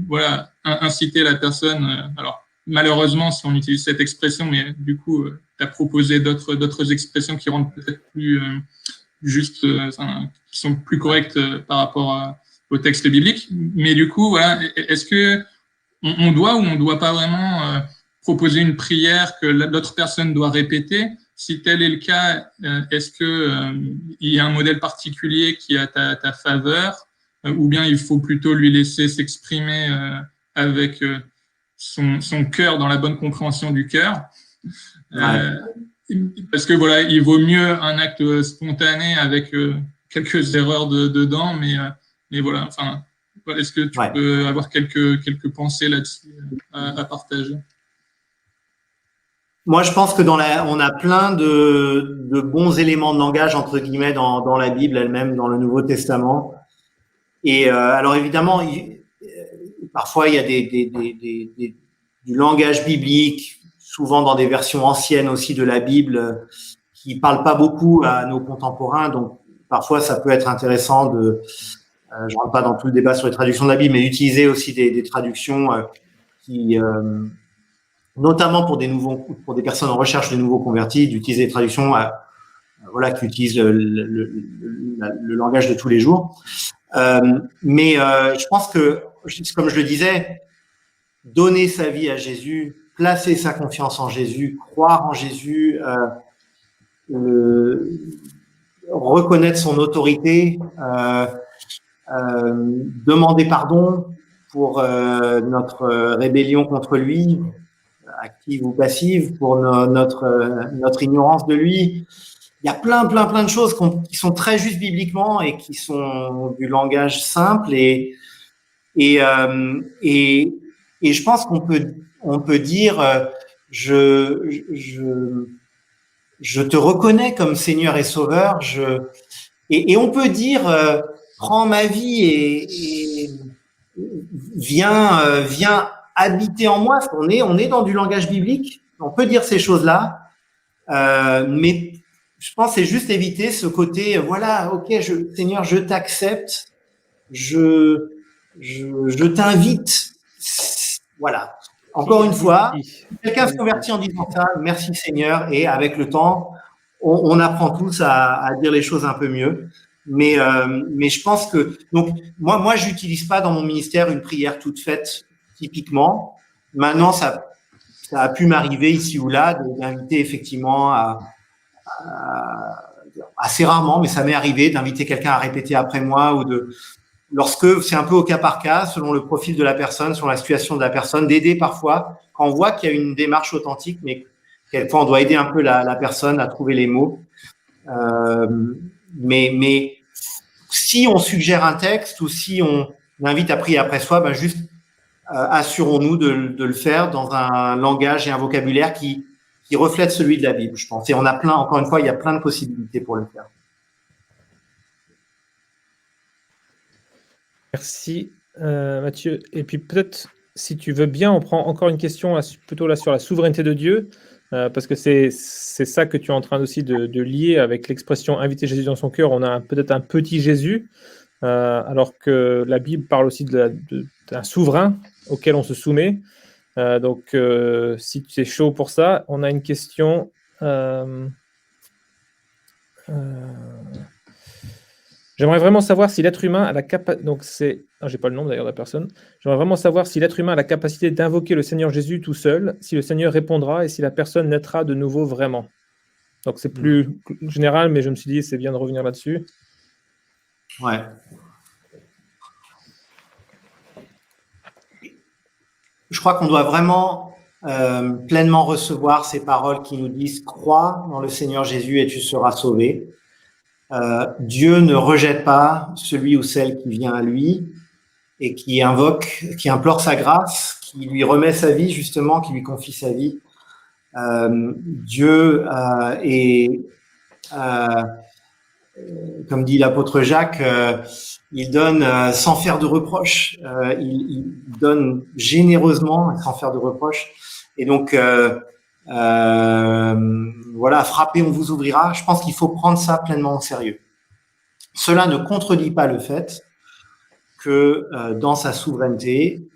incité la personne alors, malheureusement, si on utilise cette expression, mais du coup, tu as proposé d'autres expressions qui rendent peut-être plus juste, qui sont plus correctes par rapport au texte biblique. Mais du coup, voilà, est-ce que on doit ou on ne doit pas vraiment proposer une prière que l'autre personne doit répéter? Si tel est le cas, est-ce qu'il y a un modèle particulier qui est à ta faveur ou bien il faut plutôt lui laisser s'exprimer avec son cœur dans la bonne compréhension du cœur parce que voilà, il vaut mieux un acte spontané avec quelques erreurs dedans, mais voilà, enfin, est-ce que tu peux avoir quelques pensées là-dessus à partager? Moi, je pense que on a plein de bons éléments de langage, entre guillemets, dans la Bible elle-même, dans le Nouveau Testament. Et alors évidemment, parfois il y a du langage biblique, souvent dans des versions anciennes aussi de la Bible, qui parlent pas beaucoup à nos contemporains. Donc parfois ça peut être intéressant je rentre pas dans tout le débat sur les traductions de la Bible, mais d'utiliser aussi des traductions qui notamment pour des personnes en recherche de nouveaux convertis, d'utiliser des traductions qui utilisent le langage de tous les jours. Mais je pense que, comme je le disais, donner sa vie à Jésus, placer sa confiance en Jésus, croire en Jésus, reconnaître son autorité, demander pardon pour notre rébellion contre lui, active ou passive, pour notre ignorance de lui. Il y a plein de choses qui sont très justes bibliquement et qui sont du langage simple et je pense qu'on peut dire je te reconnais comme Seigneur et Sauveur, et on peut dire prends ma vie et viens habiter en moi. On est dans du langage biblique, on peut dire ces choses-là, mais je pense que c'est juste éviter ce côté, voilà, ok, Seigneur, je t'accepte, je t'invite. Voilà. Encore une fois, quelqu'un se convertit en disant ça, merci Seigneur, et avec le temps, on apprend tous à dire les choses un peu mieux. Mais je pense que, donc, moi, j'utilise pas dans mon ministère une prière toute faite, typiquement. Maintenant, ça a pu m'arriver ici ou là d'inviter effectivement assez rarement, mais ça m'est arrivé d'inviter quelqu'un à répéter après moi lorsque c'est un peu au cas par cas, selon le profil de la personne, selon la situation de la personne, d'aider parfois quand on voit qu'il y a une démarche authentique, mais quelquefois on doit aider un peu la personne à trouver les mots. Mais si on suggère un texte ou si on invite à prier après soi, juste assurons-nous de le faire dans un langage et un vocabulaire qui reflète celui de la Bible, je pense. Et on a encore une fois, il y a plein de possibilités pour le faire. Merci Mathieu. Et puis peut-être, si tu veux bien, on prend encore une question plutôt là sur la souveraineté de Dieu, parce que c'est ça que tu es en train aussi de lier avec l'expression « inviter Jésus dans son cœur ». On a peut-être un petit Jésus, alors que la Bible parle aussi d'un souverain auquel on se soumet. Donc, si tu es chaud pour ça, on a une question. J'aimerais vraiment savoir si l'être humain a la capacité. Donc, j'ai pas le nom d'ailleurs de la personne. J'aimerais vraiment savoir si l'être humain a la capacité d'invoquer le Seigneur Jésus tout seul, si le Seigneur répondra et si la personne naîtra de nouveau vraiment. Donc, c'est plus général, mais je me suis dit, c'est bien de revenir là-dessus. Ouais. Je crois qu'on doit vraiment pleinement recevoir ces paroles qui nous disent « Crois dans le Seigneur Jésus et tu seras sauvé ». Dieu ne rejette pas celui ou celle qui vient à lui et qui implore sa grâce, qui lui remet sa vie justement, qui lui confie sa vie. Dieu est, comme dit l'apôtre Jacques, il donne sans faire de reproches, il donne généreusement sans faire de reproches. Et donc, voilà, frappez, on vous ouvrira. Je pense qu'il faut prendre ça pleinement au sérieux. Cela ne contredit pas le fait que dans sa souveraineté,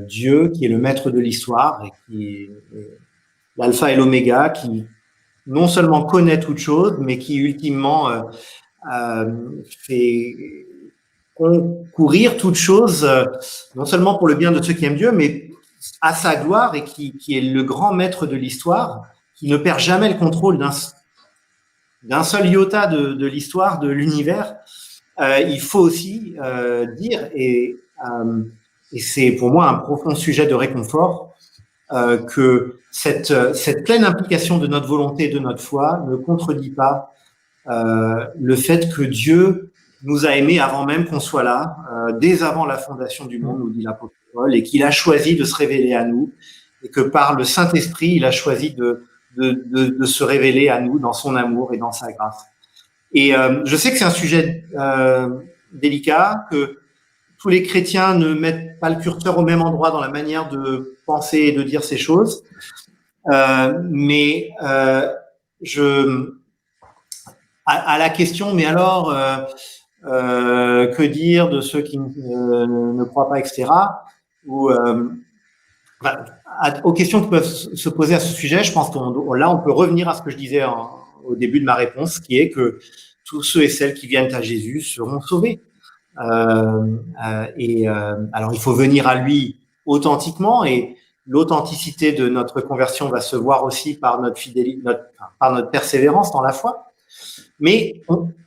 Dieu, qui est le maître de l'histoire et qui est l'alpha et l'oméga, qui non seulement connaît toutes choses, mais qui ultimement fait concourir toutes choses, non seulement pour le bien de ceux qui aiment Dieu, mais à sa gloire, et qui est le grand maître de l'histoire, qui ne perd jamais le contrôle d'un seul iota de l'histoire, de l'univers. Il faut aussi dire, et c'est pour moi un profond sujet de réconfort, que cette pleine implication de notre volonté et de notre foi ne contredit pas le fait que Dieu nous a aimés avant même qu'on soit là, dès avant la fondation du monde, nous dit l'apôtre Paul, et qu'il a choisi de se révéler à nous, et que par le Saint-Esprit, il a choisi de de se révéler à nous dans son amour et dans sa grâce. Et je sais que c'est un sujet délicat, que tous les chrétiens ne mettent pas le curseur au même endroit dans la manière de penser et de dire ces choses. Mais à la question, mais alors, que dire de ceux qui ne croient pas, etc. Ou aux questions qui peuvent se poser à ce sujet, je pense là, on peut revenir à ce que je disais au début de ma réponse, qui est que tous ceux et celles qui viennent à Jésus seront sauvés. Alors, il faut venir à lui authentiquement, et l'authenticité de notre conversion va se voir aussi par notre fidélité, par notre persévérance dans la foi. Mais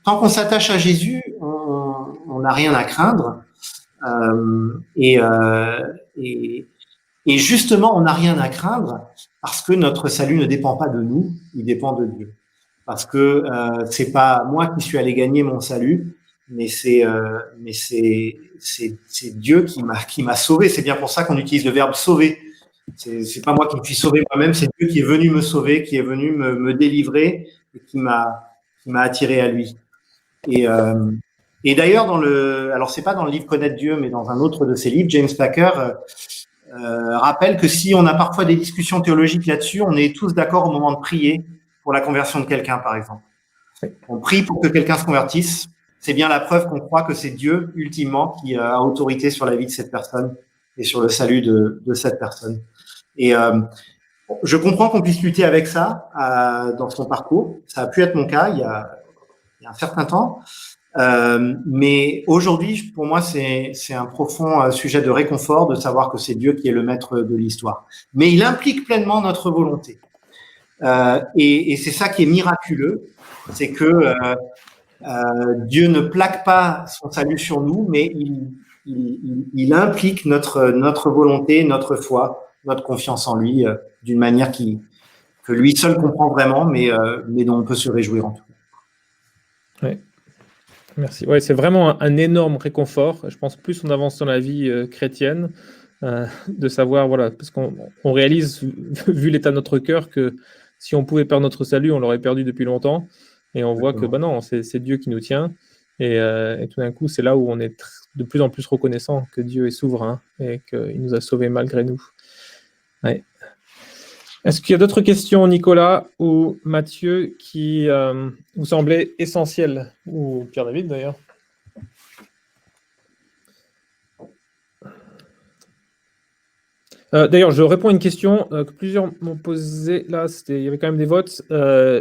tant qu'on s'attache à Jésus, on n'a rien à craindre. Et justement, on n'a rien à craindre parce que notre salut ne dépend pas de nous, il dépend de Dieu. Parce que c'est pas moi qui suis allé gagner mon salut, mais c'est Dieu qui m'a sauvé. C'est bien pour ça qu'on utilise le verbe sauver. C'est pas moi qui me suis sauvé moi-même, c'est Dieu qui est venu me sauver, qui est venu me délivrer et qui m'a attiré à lui. Et d'ailleurs, alors c'est pas dans le livre Connaître Dieu, mais dans un autre de ses livres, James Packer rappelle que si on a parfois des discussions théologiques là-dessus, on est tous d'accord au moment de prier pour la conversion de quelqu'un, par exemple. On prie pour que quelqu'un se convertisse. C'est bien la preuve qu'on croit que c'est Dieu, ultimement, qui a autorité sur la vie de cette personne et sur le salut de cette personne. Et je comprends qu'on puisse lutter avec ça dans son parcours. Ça a pu être mon cas il y a un certain temps. Mais aujourd'hui, pour moi, c'est un profond sujet de réconfort de savoir que c'est Dieu qui est le maître de l'histoire. Mais il implique pleinement notre volonté. Et c'est ça qui est miraculeux, c'est que Dieu ne plaque pas son salut sur nous, mais il implique notre volonté, notre foi, notre confiance en lui, d'une manière que lui seul comprend vraiment, mais dont on peut se réjouir en tout cas. Ouais. Merci. Ouais, c'est vraiment un énorme réconfort. Je pense plus on avance dans la vie chrétienne, de savoir, voilà, parce qu'on réalise, vu l'état de notre cœur, que si on pouvait perdre notre salut, on l'aurait perdu depuis longtemps. Et on voit que non, c'est Dieu qui nous tient. Et tout d'un coup, c'est là où on est de plus en plus reconnaissant que Dieu est souverain et qu'il nous a sauvés malgré nous. Ouais. Est-ce qu'il y a d'autres questions, Nicolas ou Mathieu, qui vous semblaient essentielles, ou Pierre-David d'ailleurs? D'ailleurs, je réponds à une question que plusieurs m'ont posée. Là, il y avait quand même des votes.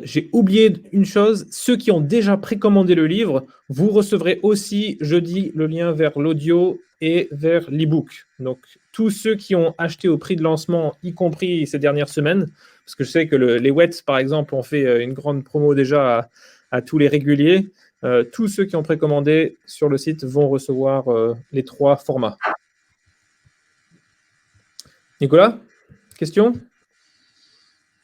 J'ai oublié une chose. Ceux qui ont déjà précommandé le livre, vous recevrez aussi jeudi le lien vers l'audio et vers l'e-book. Donc, tous ceux qui ont acheté au prix de lancement, y compris ces dernières semaines, parce que je sais que les WETS, par exemple, ont fait une grande promo déjà à tous les réguliers. Tous ceux qui ont précommandé sur le site vont recevoir les 3 formats. Nicolas, question?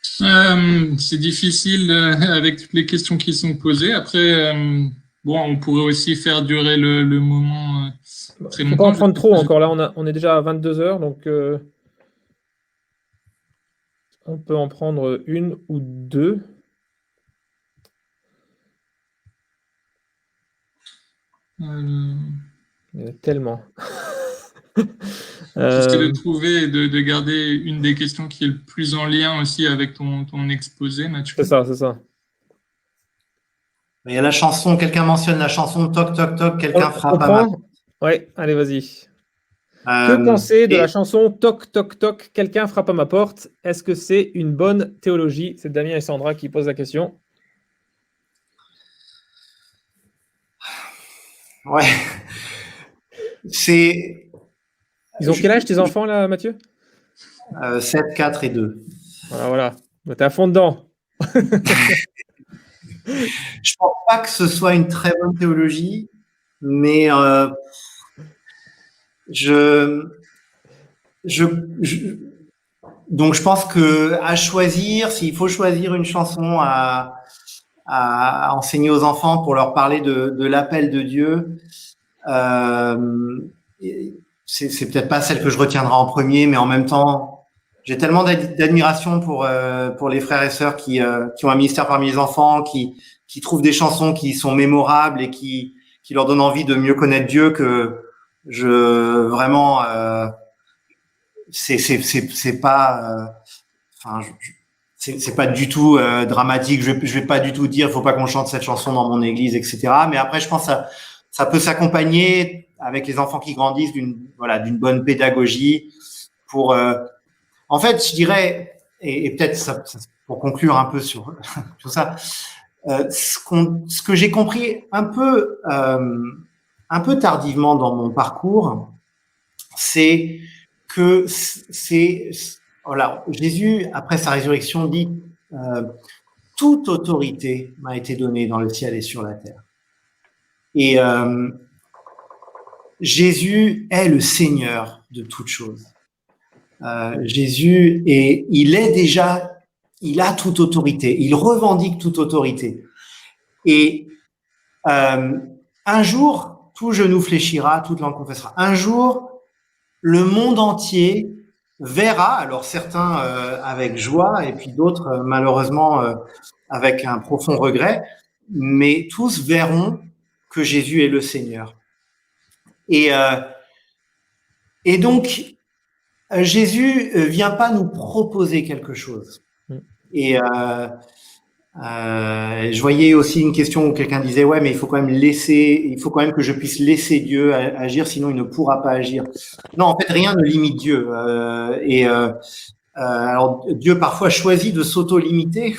C'est difficile avec toutes les questions qui sont posées. Après, on pourrait aussi faire durer le moment très longtemps. Il ne faut pas en prendre trop encore. Là, on est déjà à 22 heures, donc on peut en prendre une ou deux. Il y en a tellement. J'essaie de trouver et de garder une des questions qui est le plus en lien aussi avec ton exposé, Mathieu. C'est ça. Il y a la chanson, quelqu'un mentionne la chanson Toc Toc Toc, quelqu'un frappe à ma porte. Ouais, allez, vas-y. Que penser de la chanson Toc Toc Toc, quelqu'un frappe à ma porte? Est-ce que c'est une bonne théologie? C'est Damien et Sandra qui posent la question. Ouais. Ils ont quel âge tes enfants là, Mathieu? 7, 4 et 2. Voilà. T'es à fond dedans. Je pense pas que ce soit une très bonne théologie, mais donc je pense que s'il faut choisir une chanson à enseigner aux enfants pour leur parler de l'appel de Dieu, c'est peut-être pas celle que je retiendrai en premier, mais en même temps, j'ai tellement d'admiration pour les frères et sœurs qui ont un ministère parmi les enfants, qui trouvent des chansons qui sont mémorables et qui leur donnent envie de mieux connaître Dieu, que vraiment c'est pas enfin c'est pas du tout dramatique. Je vais pas du tout dire faut pas qu'on chante cette chanson dans mon église, etc. Mais après, je pense que ça peut s'accompagner avec les enfants qui grandissent d'une bonne pédagogie pour en fait, je dirais, et peut-être pour conclure un peu sur tout ça, ce que j'ai compris un peu tardivement dans mon parcours, c'est que voilà, Jésus, après sa résurrection, dit toute autorité m'a été donnée dans le ciel et sur la terre. Et Jésus est le Seigneur de toutes choses. Jésus il a toute autorité, il revendique toute autorité. Et un jour, tout genou fléchira, toute langue confessera. Un jour, le monde entier verra, alors certains avec joie et puis d'autres malheureusement avec un profond regret, mais tous verront que Jésus est le Seigneur. Et donc, Jésus vient pas nous proposer quelque chose. Et je voyais aussi une question où quelqu'un disait ouais, mais il faut quand même que je puisse laisser Dieu agir, sinon il ne pourra pas agir. Non, en fait, rien ne limite Dieu. Alors Dieu parfois choisit de s'auto-limiter,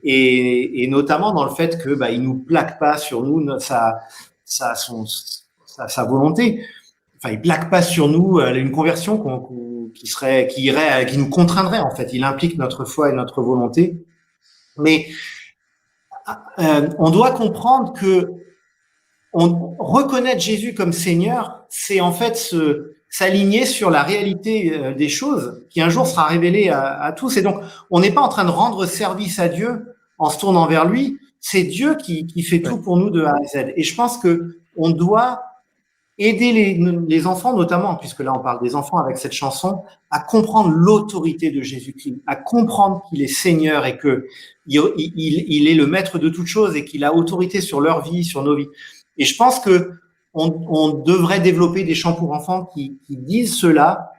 et notamment dans le fait que il nous plaque pas sur nous sa volonté. Enfin, il plaque pas sur nous une conversion qui nous contraindrait en fait. Il implique notre foi et notre volonté. Mais on doit comprendre que reconnaître Jésus comme Seigneur, c'est en fait s'aligner sur la réalité des choses qui un jour sera révélée à tous. Et donc, on n'est pas en train de rendre service à Dieu en se tournant vers lui. C'est Dieu qui fait tout pour nous de A à Z. Et je pense que on doit aider les enfants, notamment, puisque là on parle des enfants avec cette chanson, à comprendre l'autorité de Jésus-Christ, à comprendre qu'il est Seigneur et que il est le maître de toutes choses et qu'il a autorité sur leur vie, sur nos vies. Et je pense que on devrait développer des chants pour enfants qui disent cela.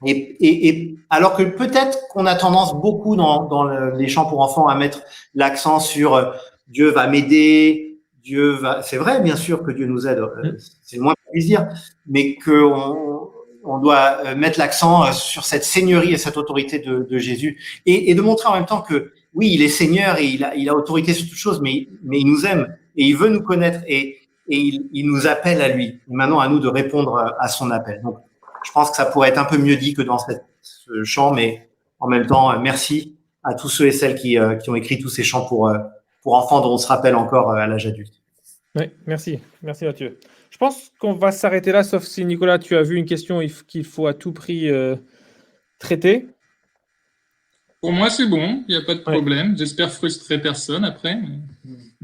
Et alors que peut-être qu'on a tendance beaucoup dans les chants pour enfants à mettre l'accent sur Dieu va m'aider, c'est vrai, bien sûr que Dieu nous aide, c'est le moins qu'on puisse dire, mais on doit mettre l'accent sur cette seigneurie et cette autorité de Jésus, et de montrer en même temps que oui, il est Seigneur et il a autorité sur toutes choses, mais il nous aime et il veut nous connaître et il nous appelle à lui. Et maintenant, à nous de répondre à son appel. Donc, je pense que ça pourrait être un peu mieux dit que dans ce chant, mais en même temps, merci à tous ceux et celles qui ont écrit tous ces chants pour enfants dont on se rappelle encore à l'âge adulte. Oui, merci. Merci Mathieu. Je pense qu'on va s'arrêter là, sauf si Nicolas, tu as vu une question qu'il faut à tout prix traiter. Pour moi, c'est bon, il n'y a pas de problème. Ouais. J'espère frustrer personne après.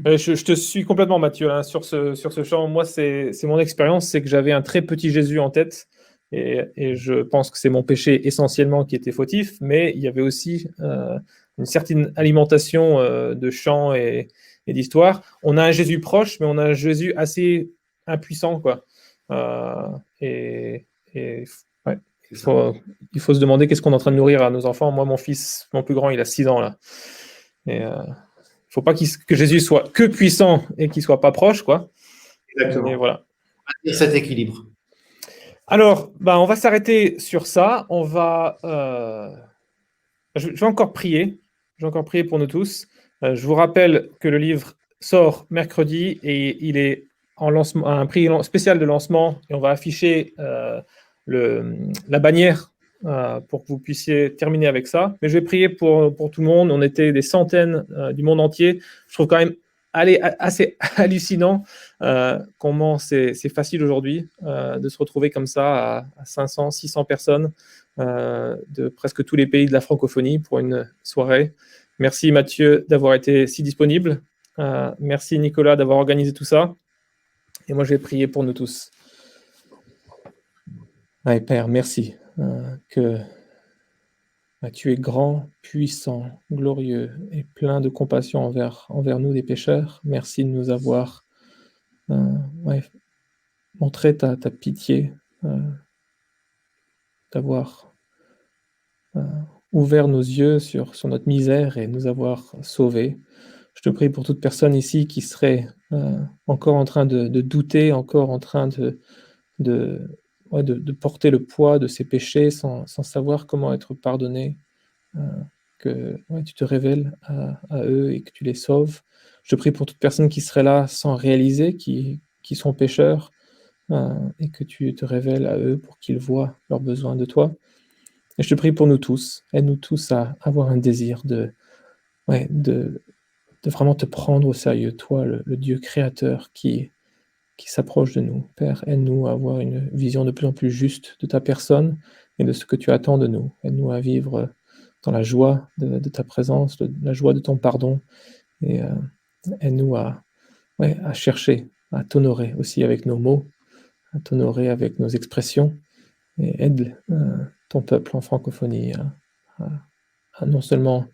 Je te suis complètement, Mathieu, hein, sur ce chant. Moi, c'est mon expérience, c'est que j'avais un très petit Jésus en tête. Et je pense que c'est mon péché essentiellement qui était fautif, mais il y avait aussi une certaine alimentation de chants et d'histoires. On a un Jésus proche, mais on a un Jésus assez impuissant, quoi. Ouais, il faut se demander qu'est-ce qu'on est en train de nourrir à nos enfants. Moi, mon fils, mon plus grand, il a 6 ans là. Et il ne faut pas que Jésus soit que puissant et qu'il ne soit pas proche, quoi. Exactement. Et voilà. On va cet équilibre. Alors, on va s'arrêter sur ça. On va, je vais encore prier. Je vais encore prier pour nous tous. Je vous rappelle que le livre sort mercredi et il est en lancement, un prix spécial de lancement. Et on va afficher la bannière pour que vous puissiez terminer avec ça. Mais je vais prier pour tout le monde. On était des centaines du monde entier. Je trouve quand même assez hallucinant comment c'est facile aujourd'hui de se retrouver comme ça à 500, 600 personnes de presque tous les pays de la francophonie pour une soirée. Merci Mathieu d'avoir été si disponible. Merci Nicolas d'avoir organisé tout ça. Et moi je vais prier pour nous tous. Ouais, Père, merci que Tu es grand, puissant, glorieux et plein de compassion envers nous, des pécheurs. Merci de nous avoir montré ta pitié, d'avoir ouvert nos yeux sur notre misère et nous avoir sauvés. Je te prie pour toute personne ici qui serait encore en train de douter, encore en train de porter le poids de ses péchés sans savoir comment être pardonné, que tu te révèles à eux et que tu les sauves. Je te prie pour toute personne qui serait là sans réaliser qui sont pécheurs, et que tu te révèles à eux pour qu'ils voient leurs besoins de toi. Et je te prie pour nous tous. Aide-nous tous à avoir un désir de vraiment te prendre au sérieux, toi, le Dieu créateur qui s'approche de nous. Père, aide-nous à avoir une vision de plus en plus juste de ta personne et de ce que tu attends de nous. Aide-nous à vivre dans la joie de ta présence, la joie de ton pardon, et aide-nous à chercher, à t'honorer aussi avec nos mots, à t'honorer avec nos expressions, et aide ton peuple en francophonie à non seulement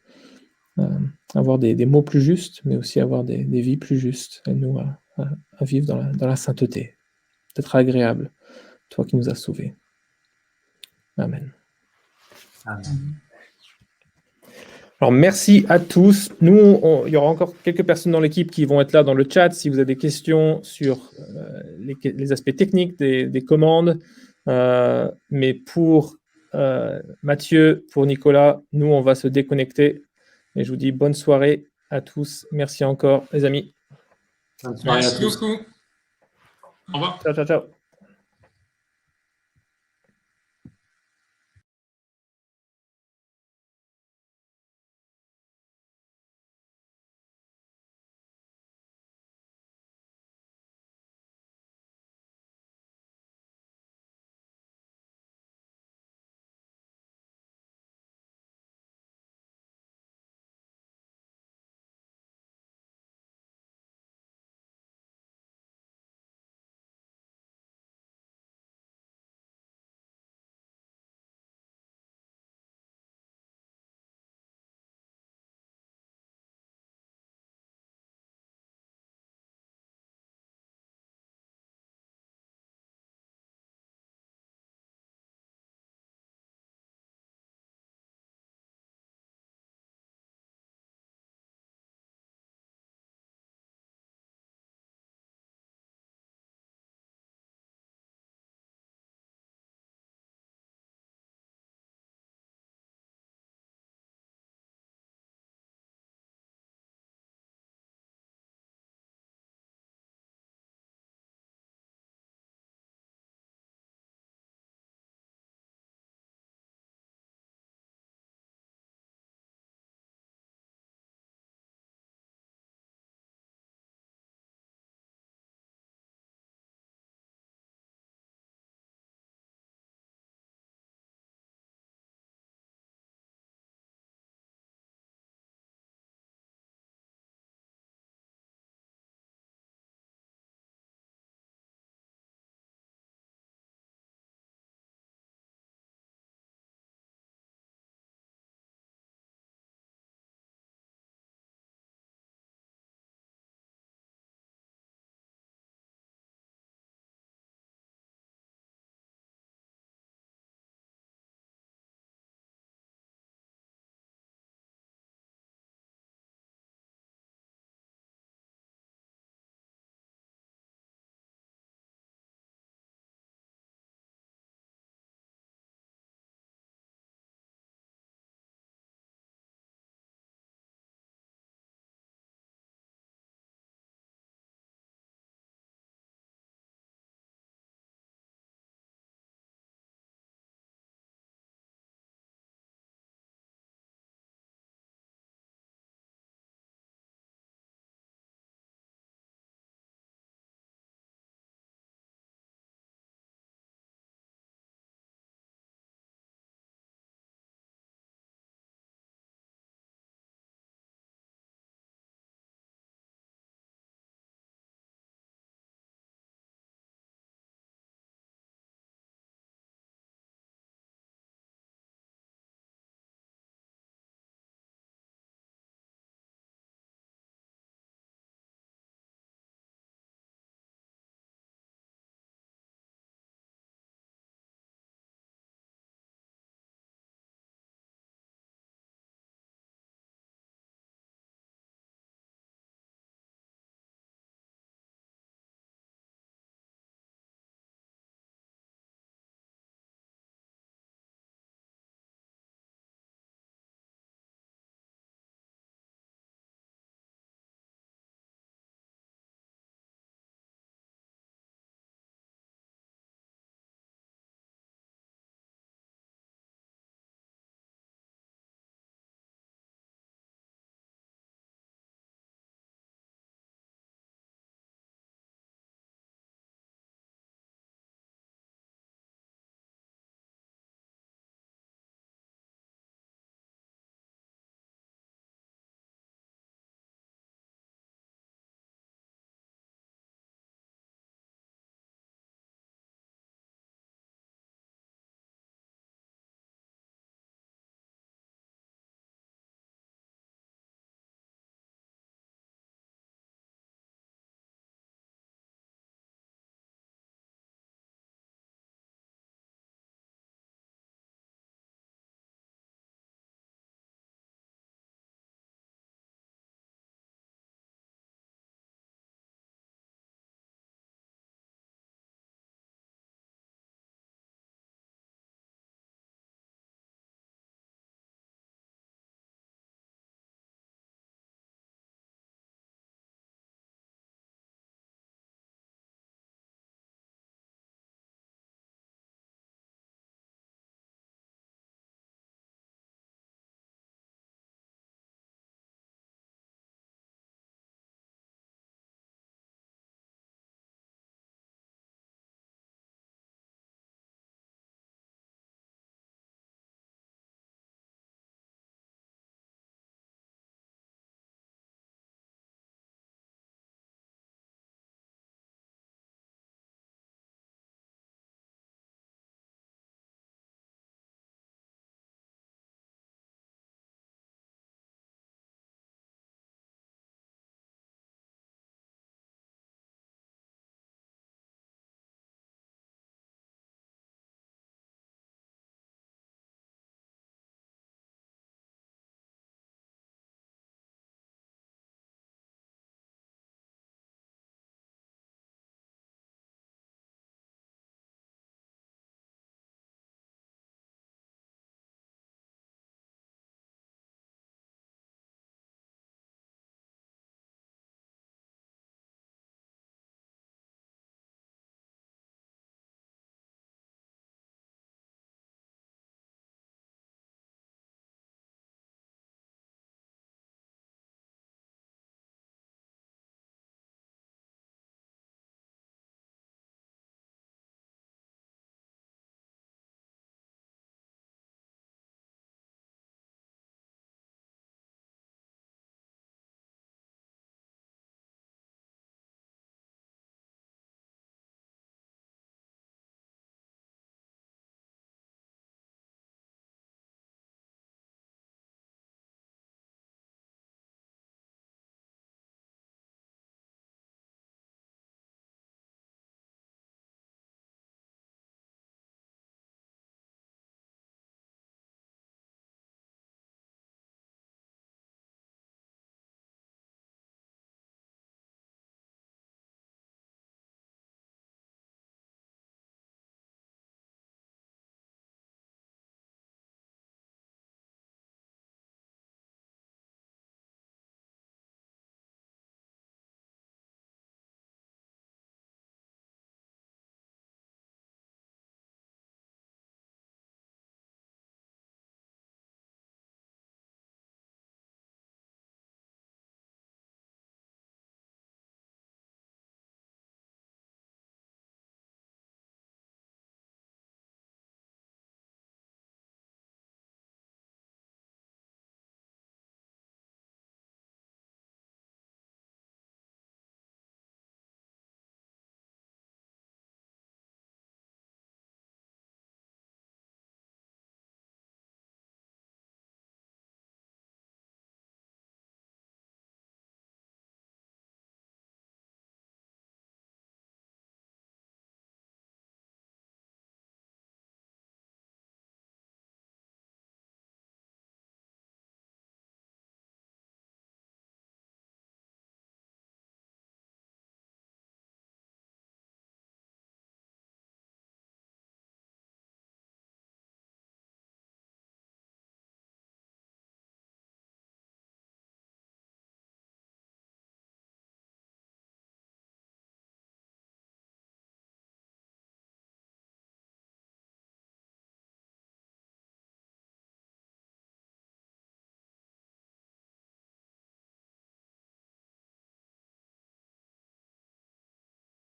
avoir des mots plus justes, mais aussi avoir des vies plus justes. Aide-nous à vivre dans la sainteté, d'être agréable, toi qui nous as sauvés. Amen. Amen. Alors, merci à tous. Nous, il y aura encore quelques personnes dans l'équipe qui vont être là dans le chat. Si vous avez des questions sur les aspects techniques des commandes, mais pour Mathieu, pour Nicolas, nous, on va se déconnecter. Et je vous dis bonne soirée à tous. Merci encore, les amis. Bonne soirée à tous. Merci beaucoup. Au revoir. Ciao, ciao, ciao.